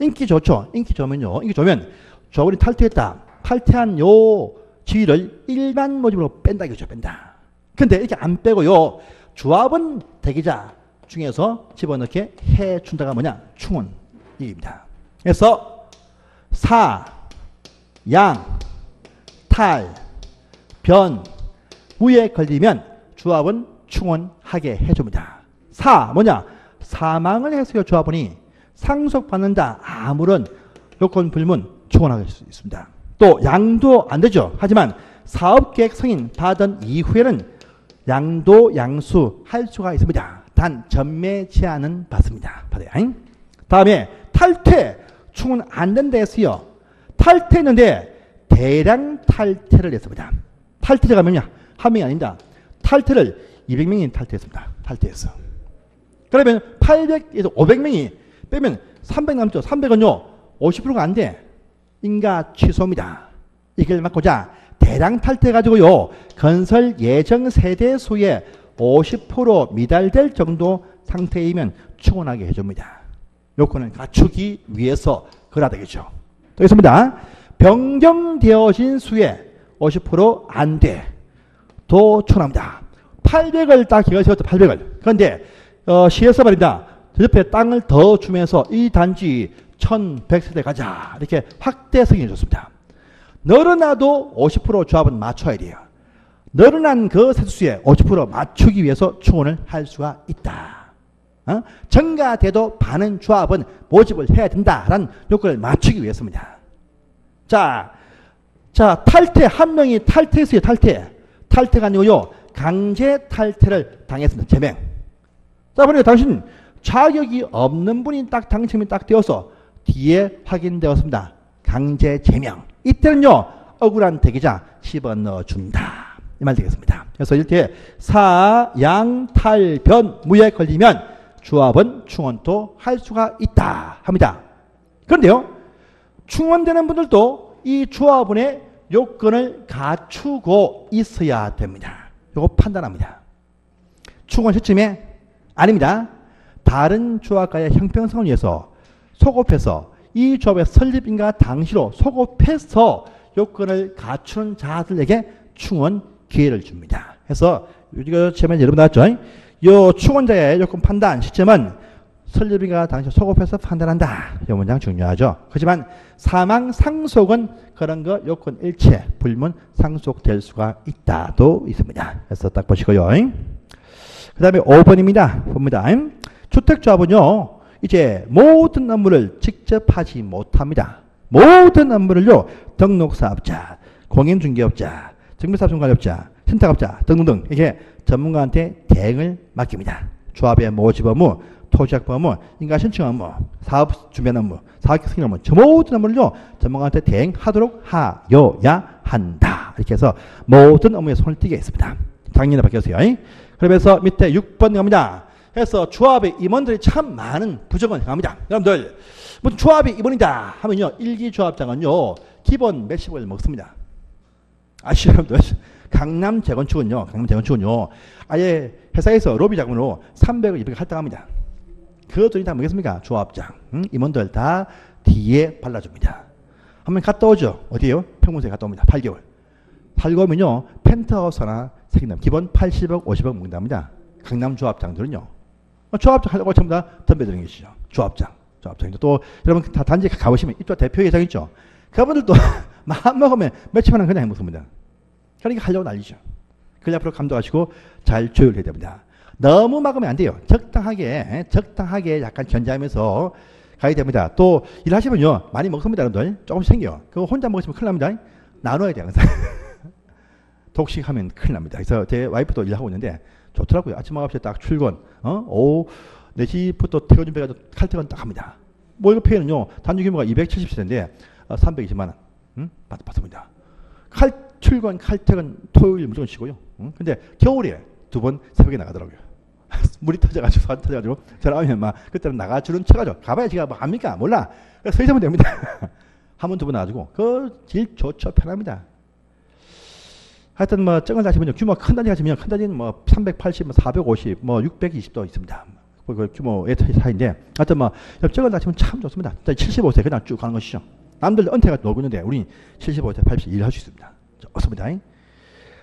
인기 좋죠. 인기 좋으면요. 인기 좋으면 조합원이 탈퇴했다. 탈퇴한 요 지위를 일반 모집으로 뺀다 이거죠. 뺀다. 근데 이렇게 안 빼고요. 조합원 대기자 중에서 집어넣게 해준다가 뭐냐? 충원입니다. 그래서 사, 양, 탈, 변, 무에 걸리면 조합은 충원하게 해줍니다. 사, 뭐냐? 사망을 해서요. 조합원이 상속받는다. 아무런 요건 불문 충원할 수 있습니다. 또 양도 안 되죠. 하지만 사업계획 승인 받은 이후에는 양도 양수할 수가 있습니다. 단 전매 제한은 받습니다. 받아요. 다음에 탈퇴 충원 안 된다 했어요. 탈퇴했는데 대량 탈퇴를 했습니다. 탈퇴자가 몇냐? 한 명이 아닙니다. 탈퇴를 200명이 탈퇴했습니다. 탈퇴했어. 그러면 800에서 500명이 빼면 300 남죠. 300은요. 50%가 안 돼. 인가 취소입니다. 이걸 막고자 대량 탈퇴 가지고요. 건설 예정 세대 수의 50% 미달될 정도 상태이면 충원하게 해줍니다. 요건을 갖추기 위해서 그래야 되겠죠. 또 있습니다. 변경되어진 수의 50% 안 돼. 도 충원합니다. 800을 딱 기가 세웠죠. 800을. 그런데 시에서 말입니다. 저 옆에 땅을 더 주면서 이 단지 1100세대 가자. 이렇게 확대 승인해 줬습니다. 늘어나도 50% 조합은 맞춰야 돼요. 늘어난 그 세수수에 50% 맞추기 위해서 충원을 할 수가 있다. 증가돼도 반은 조합은 모집을 해야 된다라는 요건을 맞추기 위해서입니다. 자, 탈퇴 한 명이 탈퇴했어요. 탈퇴가 아니고요. 강제 탈퇴를 당했습니다. 제명. 자, 그러니까 당신 자격이 없는 분이 딱 당첨이 딱 되어서 뒤에 확인되었습니다. 강제 제명. 이때는요. 억울한 대기자 집어넣어 준다. 이 말 되겠습니다. 그래서 이렇게 사, 양, 탈, 변, 무에 걸리면 조합은 충원도 할 수가 있다 합니다. 그런데요. 충원되는 분들도 이 조합원의 요건을 갖추고 있어야 됩니다. 요거 판단합니다. 충원 시점에 아닙니다. 다른 조합과의 형평성을 위해서 소급해서 이 조합의 설립인가 당시로 소급해서 요건을 갖추는 자들에게 충원 기회를 줍니다. 그래서 이거前面 여러분 나왔죠? 요 충원자의 요건 판단 시점은 설립인가 당시 소급해서 판단한다. 이 문장 중요하죠. 하지만 사망 상속은 그런 거 요건 일체 불문 상속될 수가 있다도 있습니다. 그래서 딱 보시고요. 그 다음에 5번입니다. 봅니다. 주택조합은요. 이제 모든 업무를 직접 하지 못합니다. 모든 업무를요. 등록사업자, 공인중개업자, 정비사업관리업자, 신탁업자 등등등 이게 전문가한테 대행을 맡깁니다. 조합의 모집 업무, 토지약 업무, 인가신청 업무, 사업 준비 업무, 사업 승인 업무, 저 모든 업무를요. 전문가한테 대행하도록 하여야 한다. 이렇게 해서 모든 업무에 손을 띄게 했습니다. 당연히 바뀌었어요. 그러면서 밑에 6번 갑니다. 그래서 조합의 임원들이 참 많은 부정을 행합니다. 여러분들 무슨 조합의 임원이다 하면요. 일기조합장은요. 기본 몇십을 먹습니다. 아시죠 여러분들? 강남 재건축은요. 아예 회사에서 로비 자금으로 300을 200을 할당합니다. 그 돈이 다 뭐겠습니까? 조합장, 임원들 다 뒤에 발라줍니다. 한번 갔다 오죠. 어디에요? 평문서에 갔다 옵니다. 8개월. 살고 오면요. 펜트하우스 하나 생긴다. 기본 80억, 50억 먹는답니다. 강남 조합장들은요. 조합장 하려고 전부 다 덤벼드는 것이죠. 조합장. 또 여러분 다 단지 가보시면 이쪽 대표회장 있죠. 그분들도 마음 먹으면 몇십만 원 그냥 먹습니다. 그러니까 하려고 난리죠. 그걸 앞으로 감독하시고 잘 조율해야 됩니다. 너무 막으면 안 돼요. 적당하게 약간 견제하면서 가야 됩니다. 또 일하시면요. 많이 먹습니다. 여러분들. 조금씩 생겨요. 그거 혼자 먹으시면 큰일 납니다. 나눠야 돼요. 항상. 독식하면 큰일 납니다. 그래서 제 와이프도 일하고 있는데 좋더라고요. 아침 9시에 딱 출근, 오후 4시부터 퇴근 준비해가지고 칼퇴근 딱 합니다. 월급페이는요, 단주 규모가 270세대인데 320만 원 받습니다. 출근, 칼퇴근 토요일 무조건 쉬고요. 근데 겨울에 2번 새벽에 나가더라고요. 물이 터져가지고 산 터져가지고 전화하면 막 그때는 나가주는 척하죠. 가봐야 지가 뭐 합니까? 몰라. 서 있으면 됩니다. 한 번, 2번 나가지고 그 질 좋죠. 편합니다. 하여튼 뭐 적은 단지면요, 규모가 큰 단지 가시면 큰 단지는 뭐 380, 뭐 450, 뭐 620도 있습니다. 그 규모의 차이인데 하여튼 뭐 적은 단지면 참 좋습니다. 75세 그냥 쭉 가는 것이죠. 남들 은퇴가 놀고 있는데 우리 75세, 80세 일할 수 있습니다. 좋습니다.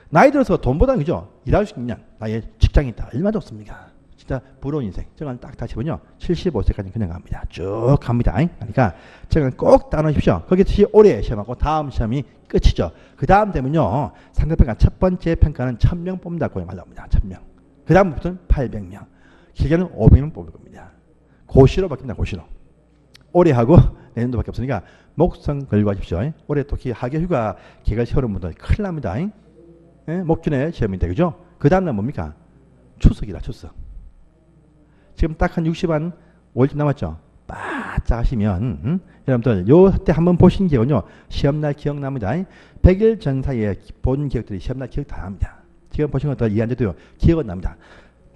나이 들어서 돈보다는 그죠? 일할 수 있는 나의 직장이 있다. 얼마나 좋습니까? 진짜 부러운 인생. 저는 딱 다시면요 75세까지 그냥 갑니다. 쭉 갑니다. 그러니까 저는 꼭 따놓으십시오. 거기서 올해 시험하고 다음 시험이 끝이죠. 그 다음 되면요 상대평가 첫 번째 평가는 1000명 뽑는다고 말합니다. 1000명. 그 다음부터는 800명. 길게는 500명 뽑을 겁니다. 고시로 바뀝니다. 고시로. 올해 하고 내년도밖에 없으니까 목성 걸고 하십시오. 올해 또 하계휴가 계획을 세우는 분들 큰일 납니다. 목준의 시험인데 그죠? 그 다음날 뭡니까? 추석이다. 추석. 지금 딱 한 60한 5일쯤 남았죠? 바짝 하시면 여러분들 요때 한번 보신 기억은요 시험날 기억납니다. 100일 전 사이에 본 기억들이 시험날 기억 다 납니다. 지금 보신 것도 이해 안 돼도요 기억은 납니다.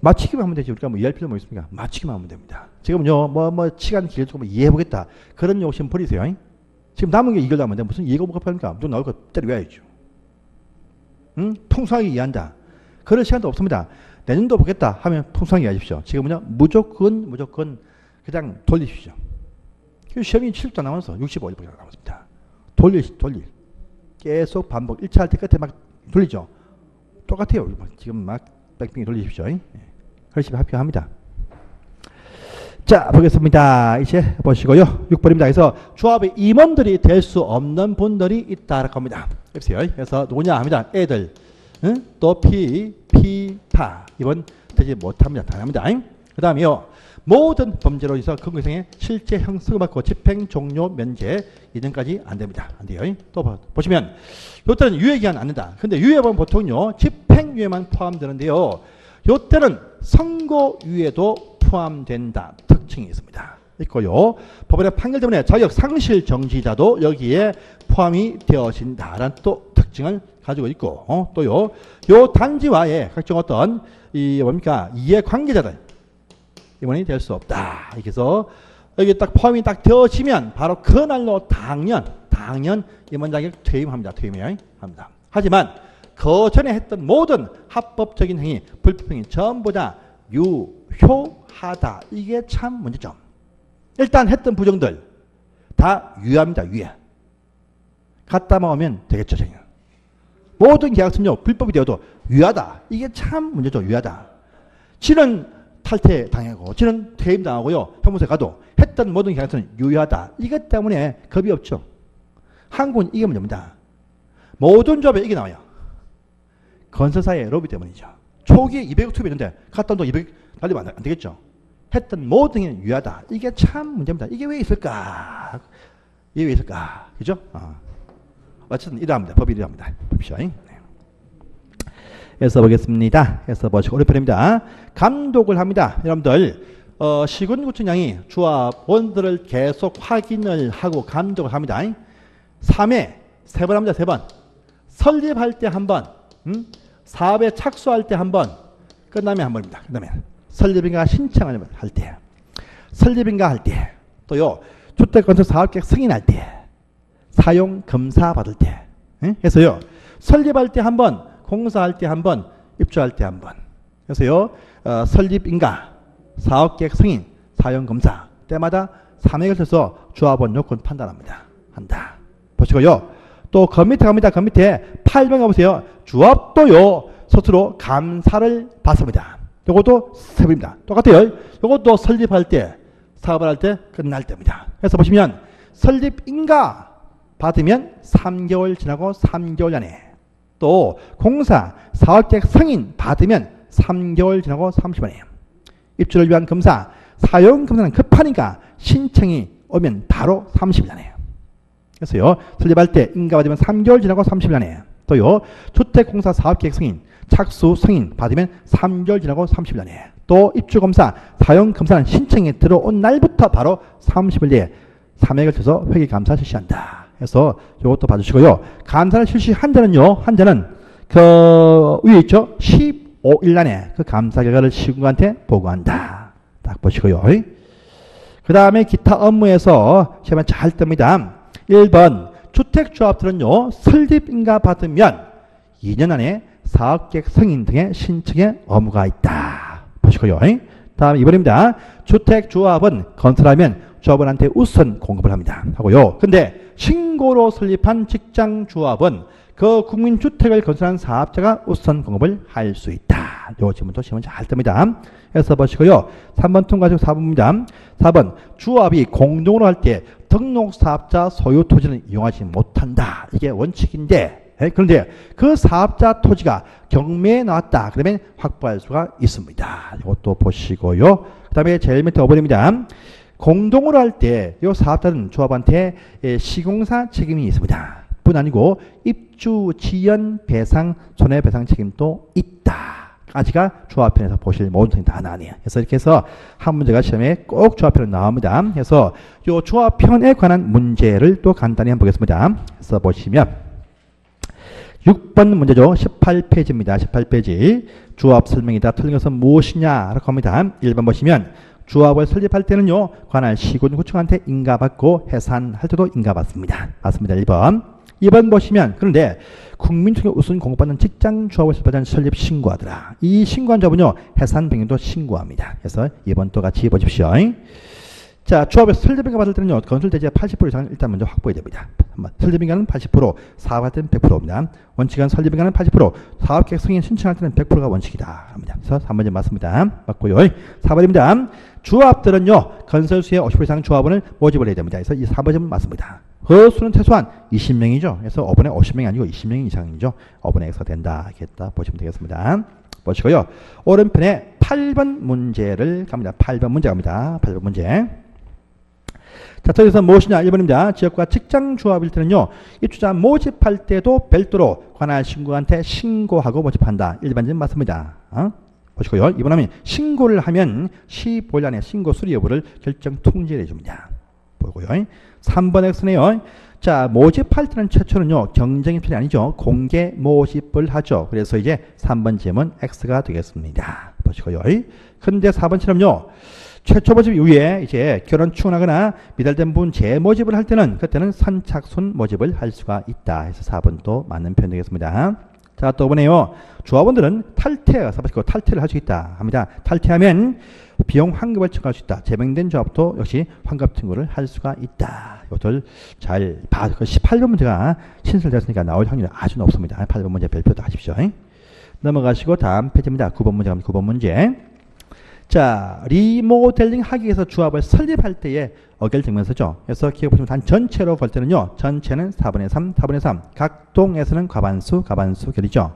맞추기만 하면 되지 우리가 뭐 이해할 필요 뭐 있습니까? 맞추기만 하면 됩니다. 지금요 뭐 시간 길어지고 이해해보겠다 그런 욕심 버리세요. 지금 남은 게 이걸 하면 돼. 무슨 이해가 뭐가 필요합니까? 무조건 나올 거 때려야죠. 풍성하게 이해한다. 그런 시간도 없습니다. 내년도 보겠다 하면 풍성하게 이해하십시오. 지금은요 무조건 그냥 돌리십시오. 시험이 7도 남아서 65일밖에 남았습니다. 돌릴. 계속 반복. 1차 할 때 끝에 막 돌리죠. 똑같아요. 지금 막 뺑뺑이 돌리십시오. 열심히 합격합니다. 자, 보겠습니다. 이제 보시고요. 6번입니다. 그래서 조합의 임원들이 될 수 없는 분들이 있다라고 합니다. 그래서 누구냐 합니다. 애들, 또 피파 이번 되지 못합니다. 당합니다. 그 다음에요. 모든 범죄로 인해서 근거이상의 실제 형성을 받고 집행 종료 면제 이전까지 안 됩니다. 안 돼요. 또 보시면 요때는 유예기한 안 된다. 근데 유예범 보통요 집행유예만 포함되는데요. 요때는 선고유예도 포함된다. 특징이 있습니다. 있고요. 법원의 판결 때문에 자격 상실 정지자도 여기에 포함이 되어진다라는 또 특징을 가지고 있고 또요. 요 단지와의 각종 어떤 뭡니까 이해관계자들 임원이 될 수 없다. 그래서 여기 딱 포함이 딱 되어지면 바로 그날로 당연 임원 자격 퇴임합니다. 퇴임해야 합니다. 하지만 그 전에 했던 모든 합법적인 행위, 불법행위 전부 다 유효하다. 이게 참 문제점. 일단 했던 부정들 다 유효합니다. 유효. 갖다만 오면 되겠죠. 저희는. 모든 계약서는요 불법이 되어도 유효하다. 이게 참 문제죠. 유효하다. 지는 탈퇴 당하고 지는 퇴임 당하고요. 형무소에 가도 했던 모든 계약서는 유효하다. 이것 때문에 겁이 없죠. 한국은 이게 문제입니다. 모든 조합에 이게 나와요. 건설사의 로비 때문이죠. 초기에 200억 투입했는데 갔다 온도 200억 달리면 안 되겠죠. 했던 모든 게 유효하다. 이게 참 문제입니다. 이게 왜 있을까? 이게 왜 있을까? 그죠? 어쨌든 이러합니다. 법이 이러합니다. 봅시다. 네. 해서 보겠습니다. 해서 보시고 오른편입니다. 감독을 합니다. 여러분들 시군구청장이 조합원들을 계속 확인을 하고 감독을 합니다. 3회 3번 합니다. 3번. 설립할 때 한 번, 사업에 착수할 때 한 번, 끝나면 한 번입니다. 끝나면 설립인가 신청할 때, 설립인가 할 때, 또요 주택건설 사업계획 승인할 때, 사용 검사 받을 때, 해서요 설립할 때 한 번, 공사할 때 한 번, 입주할 때 한 번. 그래서요 설립인가, 사업계획 승인, 사용 검사 때마다 3회에 걸쳐서 조합원 요건 판단합니다. 한다. 보시고요. 또 그 밑에 갑니다. 그 밑에 8번 가보세요. 조합도요 스스로 감사를 받습니다. 요것도 세부입니다. 똑같아요. 요것도 설립할 때, 사업을 할 때, 끝날 때입니다. 그래서 보시면 설립인가 받으면 3개월 지나고 3개월 안에, 또 공사, 사업계획 승인 받으면 3개월 지나고 30일 안에, 입주를 위한 검사, 사용 검사는 급하니까 신청이 오면 바로 30일 안에. 그래서요 설립할 때 인가 받으면 3개월 지나고 30일 안에, 또요, 주택공사 사업계획 승인, 착수 승인 받으면 3개월 지나고 30일 안에. 또 입주검사, 사용검사는 신청이 들어온 날부터 바로 30일 내에 3회에 걸쳐서 회계감사 실시한다. 해서 이것도 봐주시고요. 감사를 실시한 자는요, 한자는 그 위에 있죠. 15일 안에 그 감사 결과를 시군한테 보고한다. 딱 보시고요. 그 다음에 기타 업무에서 시험에 잘 뜹니다. 1번 주택조합들은요, 설립인가 받으면 2년 안에 사업계획 승인 등의 신청의 의무가 있다. 보시고요. 다음 2번입니다. 주택조합은 건설하면 조합원한테 우선 공급을 합니다. 하고요. 근데 신고로 설립한 직장조합은 그 국민주택을 건설한 사업자가 우선 공급을 할 수 있다. 요 질문도 시험은 잘 뜹니다. 해서 보시고요. 3번 통과하시고 4번입니다. 4번 조합이 공동으로 할 때 등록사업자 소유 토지를 이용하지 못한다. 이게 원칙인데 그런데 그 사업자 토지가 경매에 나왔다. 그러면 확보할 수가 있습니다. 이것도 보시고요. 그 다음에 제일 밑에 5번입니다. 공동으로 할 때 이 사업자는 조합한테 시공사 책임이 있습니다. 뿐 아니고 입주, 지연, 배상, 손해배상 책임도 있다. 까지가 조합편에서 보실 모든 점이 다 나뉘어요. 그래서 이렇게 해서 한 문제가 시험에 꼭 조합편으로 나옵니다. 그래서 이 조합편에 관한 문제를 또 간단히 한번 보겠습니다. 그래서 보시면 6번 문제죠. 18페이지입니다. 18페이지. 조합 설명이다. 틀린 것은 무엇이냐? 라고 합니다. 1번 보시면 조합을 설립할 때는요, 관할 시군구청한테 인가받고 해산할 때도 인가받습니다. 맞습니다. 1번. 2번 보시면, 그런데 국민청에 우선 공급받는 직장조합을 설립하자는 설립 신고하더라. 이 신고한 조합은요, 해산 변경도 신고합니다. 그래서 2번 또 같이 보십시오. 자, 조합에서 설립인가 받을 때는요, 건설대지의 80% 이상은 일단 먼저 확보해야 됩니다. 설립인가는 80%, 사업할 때는 100%입니다. 원칙은 설립인가는 80%, 사업계획 승인 신청할 때는 100%가 원칙이다. 합니다. 그래서 3번이 맞습니다. 맞고요. 4번입니다. 조합들은요, 건설수의 50% 이상 조합원을 모집을 해야 됩니다. 그래서 이 4번은 맞습니다. 그 수는 최소한 20명이죠. 그래서 5번에 50명이 아니고 20명 이상이죠. 5번에 X가 된다. 이렇게 보시면 되겠습니다. 보시고요. 오른편에 8번 문제를 갑니다. 8번 문제 갑니다. 8번 문제. 자, 저기서 무엇이냐? 1번입니다. 지역과 직장조합일 때는요, 입주자 모집할 때도 별도로 관할 신고한테 신고하고 모집한다. 일반적인 맞습니다. 보시고요. 2번하면 신고를 하면 15일 안에 신고 수리 여부를 결정 통지를 해줍니다. 보고요. 3번 X네요. 자, 모집할 때는 최초는요, 경쟁이 필요 아니죠. 공개 모집을 하죠. 그래서 이제 3번 질문 X가 되겠습니다. 보시고요. 근데 4번처럼요, 최초 모집 이후에 이제 결혼 추원하거나 미달된 분 재모집을 할 때는 그때는 선착순 모집을 할 수가 있다. 해서 4번도 맞는 표현 되겠습니다. 자, 또 보네요. 조합원들은 탈퇴를 할 수 있다 합니다. 탈퇴하면 비용 환급을 청구할 수 있다. 제명된 조합도 역시 환급 청구를 할 수가 있다. 이것들 잘 봐. 18번 문제가 신설됐으니까 나올 확률이 아주 높습니다. 8번 문제 별표도 하십시오. 넘어가시고 다음 페이지입니다. 9번 문제 갑니다. 9번 문제. 자, 리모델링 하기 위해서 조합을 설립할 때의 어결정면서죠. 그래서 기억보시면 단 전체로 볼 때는요, 전체는 4분의 3, 4분의 3. 각 동에서는 과반수 결이죠.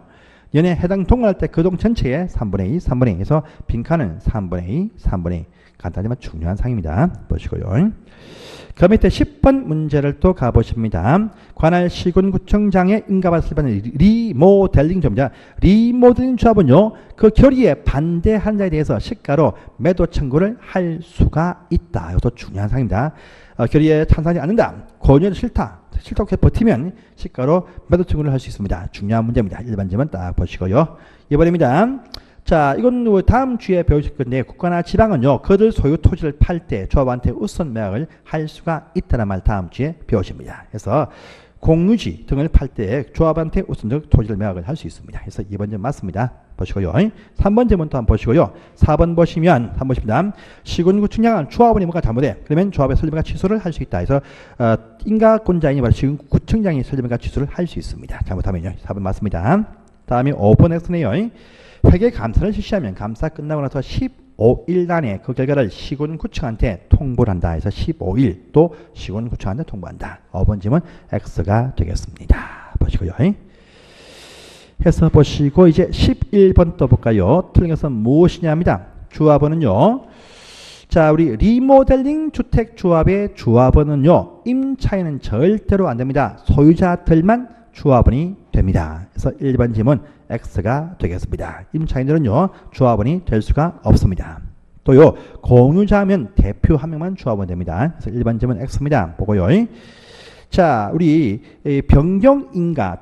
연에 해당 동을 할 때 그 동 전체의 3분의 2, 3분의 2. 그래서 빈칸은 3분의 2, 3분의 2. 간단하지만 중요한 상입니다. 보시고요. 그 밑에 10번 문제를 또 가보십니다. 관할 시군구청장의 인가받을 설립하는 리모델링 조합입니다. 리모델링 조합은요, 그 결의에 반대하는 자에 대해서 시가로 매도 청구를 할 수가 있다. 이것도 중요한 사항입니다. 결의에 찬성하지 않는다. 권유는 싫다고 버티면 시가로 매도 청구를 할 수 있습니다. 중요한 문제입니다. 일반 점은 딱 보시고요. 2번입니다. 자, 이건 다음 주에 배우실 건데, 국가나 지방은요, 그들 소유 토지를 팔 때 조합한테 우선 매각을 할 수가 있다는 말 다음 주에 배우십니다. 그래서 공유지 등을 팔 때 조합한테 우선적 토지를 매각을 할 수 있습니다. 그래서 2번 점 맞습니다. 보시고요. 3번 점은 또 한번 보시고요. 4번 보시면, 3번 보십니다. 시군구청장은 조합원이 뭔가 잘못해. 그러면 조합의 설립인가 취소를 할 수 있다. 그래서 인가권자인이 바로 시군구청장이 설립인가 취소를 할 수 있습니다. 잘못하면요. 4번 맞습니다. 다음에 5번 X네요. 회계 감사를 실시하면 감사 끝나고 나서 15일 안에 그 결과를 시군구청한테 통보를 한다. 해서 15일 또 시군구청한테 통보한다. 5번 질문 X가 되겠습니다. 보시고요. 해서 보시고 이제 11번 또 볼까요? 틀린 것은 무엇이냐 합니다. 조합원은요. 자, 우리 리모델링 주택조합의 조합원은요, 임차인은 절대로 안 됩니다. 소유자들만 조합원이 됩니다. 그래서 1번 질문 X가 되겠습니다. 임차인들은요 조합원이 될 수가 없습니다. 또요 공유자면 대표 한 명만 조합원 됩니다. 그래서 1번 질문 X입니다. 보고요. 자, 우리 변경인가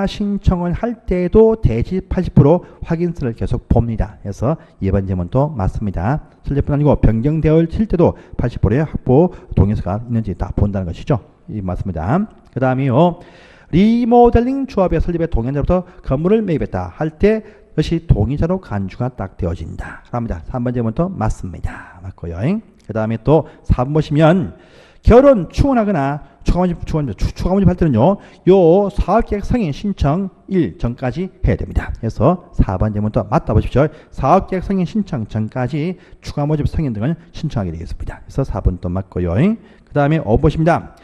신청을 할 때도 대지 80% 확인서를 계속 봅니다. 그래서 2번 질문도 맞습니다. 설립뿐 아니고 변경되어 칠 때도 80%의 확보 동의서가 있는지 다 본다는 것이죠. 이 맞습니다. 그 다음에요. 리모델링 조합의 설립에 동의자로부터 건물을 매입했다 할 때 것이 동의자로 간주가 딱 되어진다. 합니다. 3번 질문도 맞습니다. 맞고요. 그 다음에 또 4번 보시면 결혼 축원하거나 추가 모집할 때는요, 요 사업계획 승인 신청 1 전까지 해야 됩니다. 그래서 4번 질문도 맞다 보십시오. 사업계획 승인 신청 전까지 추가 모집 승인 등을 신청하게 되겠습니다. 그래서 4번도 맞고요. 그 다음에 5번 보십니다.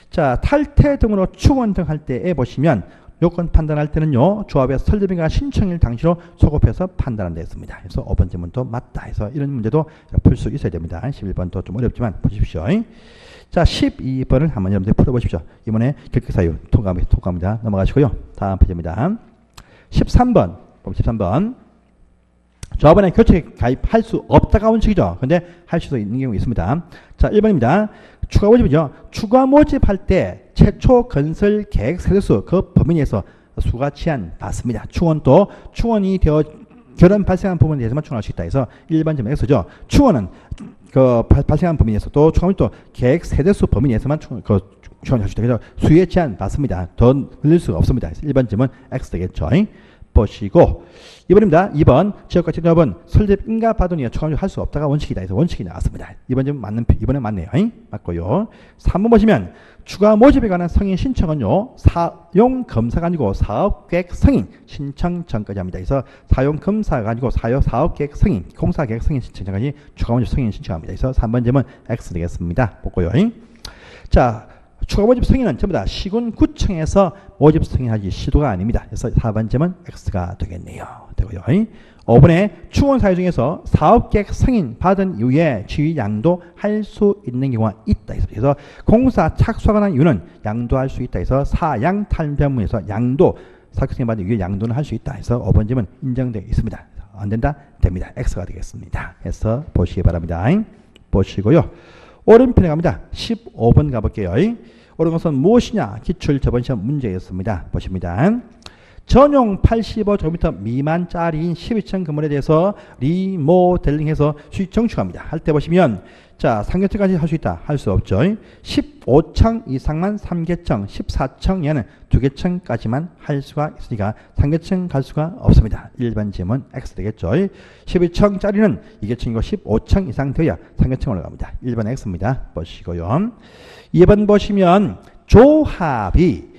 자, 탈퇴 등으로 축원 등 할 때에 보시면 요건 판단할 때는요, 조합의 설립인가 신청일 당시로 소급해서 판단한다 했습니다. 그래서 5번 질문도 맞다 해서 이런 문제도 풀 수 있어야 됩니다. 11번도 좀 어렵지만 보십시오. 자, 12번을 한번 여러분들 풀어보십시오. 이번에 결격사유 통과합니다. 넘어가시고요. 다음 페이지입니다. 13번. 13번. 조합원에 교체 가입할 수 없다가 원칙이죠. 근데 할 수도 있는 경우가 있습니다. 자, 1번입니다. 추가 모집이죠. 추가 모집할 때 최초 건설 계획 세대수 그 범위 내에서 수가 제한 받습니다. 추원이 되어 결혼 발생한 부분에 대해서만 추원할 수 있다 해서 1번 점 X죠. 추원은 그 발생한 범위 내에서 또 추가모집 또 계획 세대수 범위 내에서만 추원할 수 있다. 그래서 수에 제한 받습니다. 더 늘릴 수가 없습니다. 그래서 1번 점은 X 되겠죠. 보시고 2번입니다. 2번 지역가치 조합은 설립 인가 받은 이후 추가 모집 할 수 없다가 원칙이다 해서 원칙이 나왔습니다. 2번 점 이번에 맞네요. 맞고요. 3번 보시면 추가 모집에 관한 승인 신청은요, 사용 검사가 아니고 사업계획 승인 신청 전까지 합니다. 그래서 사용 검사가 아니고 사업계획 승인, 공사계획 승인 신청 전까지 추가 모집 승인 신청합니다. 그래서 3번 점은 X 되겠습니다. 보고요. 자, 추가 모집 승인은 전부 다 시군구청에서 모집 승인하기 시도가 아닙니다. 그래서 4번 점은 X가 되겠네요. 되고요. 5번에 추원 사유 중에서 사업계획 승인 받은 이후에 지위 양도할 수 있는 경우가 있다. 그래서 공사 착수하거나 이유는 양도할 수 있다. 해서 사양 탈변문에서 양도 사업계획 승인 받은 이후에 양도는 할 수 있다. 해서 5번 점은 인정되어 있습니다. 안 된다? 됩니다. X가 되겠습니다. 해서 보시기 바랍니다. 보시고요. 오른편에 갑니다. 15번 가볼게요. 옳은 것은 무엇이냐? 기출 저번시험 문제였습니다. 보십니다. 전용 85제곱미터 미만짜리인 12층 건물에 대해서 리모델링해서 수익 정축합니다. 할 때 보시면 자, 3개층까지 할 수 있다. 할 수 없죠. 15층 이상만 3개층, 14층 이하는 2개층까지만 할 수가 있으니까 3개층 갈 수가 없습니다. 1번 질문 X 되겠죠. 12층짜리는 2개층이고 15층 이상 되어야 3개층 올라갑니다. 1번 X입니다. 보시고요. 2번 보시면 조합이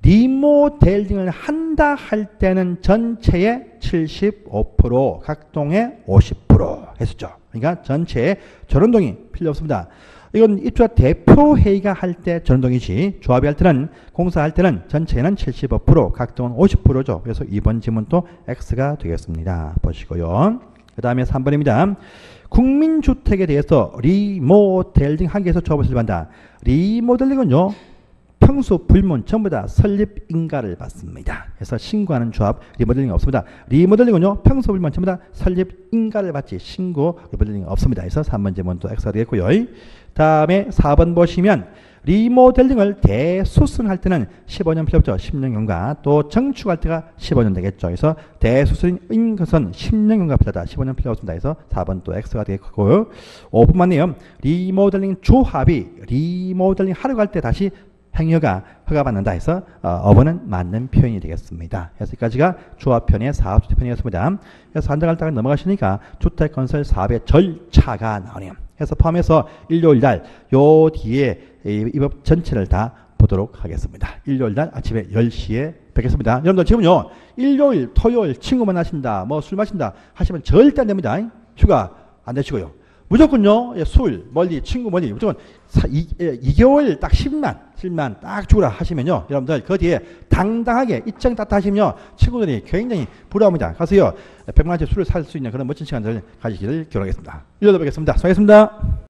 리모델링을 한다 할 때는 전체의 75%, 각동의 50% 했었죠. 그러니까 전체에 전원동의 필요 없습니다. 이건 입주자 대표회의가 할 때 전원동이지, 조합이 할 때는, 공사할 때는 전체는 75%, 각동은 50%죠. 그래서 2번 질문도 X가 되겠습니다. 보시고요. 그 다음에 3번입니다. 국민주택에 대해서 리모델링 하기 위해서 조합을 설립한다. 리모델링은요, 평수 불문 전부 다 설립 인가를 받습니다. 그래서 신고하는 조합 리모델링이 없습니다. 리모델링은요, 평수 불문 전부 다 설립 인가를 받지 신고 리모델링이 없습니다. 그래서 3번 질문도 X가 되겠고요. 다음에 4번 보시면 리모델링을 대수선할 때는 15년 필요 없죠. 10년 경과. 또 정축할 때가 15년 되겠죠. 그래서 대수선인 것은 10년 경과 필요하다. 15년 필요 없습니다. 그래서 4번 또 X가 되겠고요. 5번 맞네요. 리모델링 조합이 리모델링 하러 갈 때 다시 행여가 허가받는다 해서 5번은 맞는 표현이 되겠습니다. 그래서 여기까지가 조합편의 사업주택편이었습니다. 그래서 한정할다가 넘어가시니까 주택건설 사업의 절차가 나오네요. 그래서 포함해서 일요일날 요 뒤에 이 법 전체를 다 보도록 하겠습니다. 일요일날 아침에 10시에 뵙겠습니다. 여러분들 지금요, 일요일, 토요일 친구 만나신다, 뭐 술 마신다 하시면 절대 안 됩니다. 휴가 안 되시고요. 무조건요, 수일, 멀리, 친구 멀리, 무조건 2개월 딱 10만 딱 주라 하시면요, 여러분들 그 뒤에 당당하게 입장 딱 하시면요, 친구들이 굉장히 부러워합니다. 가서요, 100만원짜리 술을 살 수 있는 그런 멋진 시간들을 가지기를 기원하겠습니다. 일요일에 뵙겠습니다. 수고하셨습니다.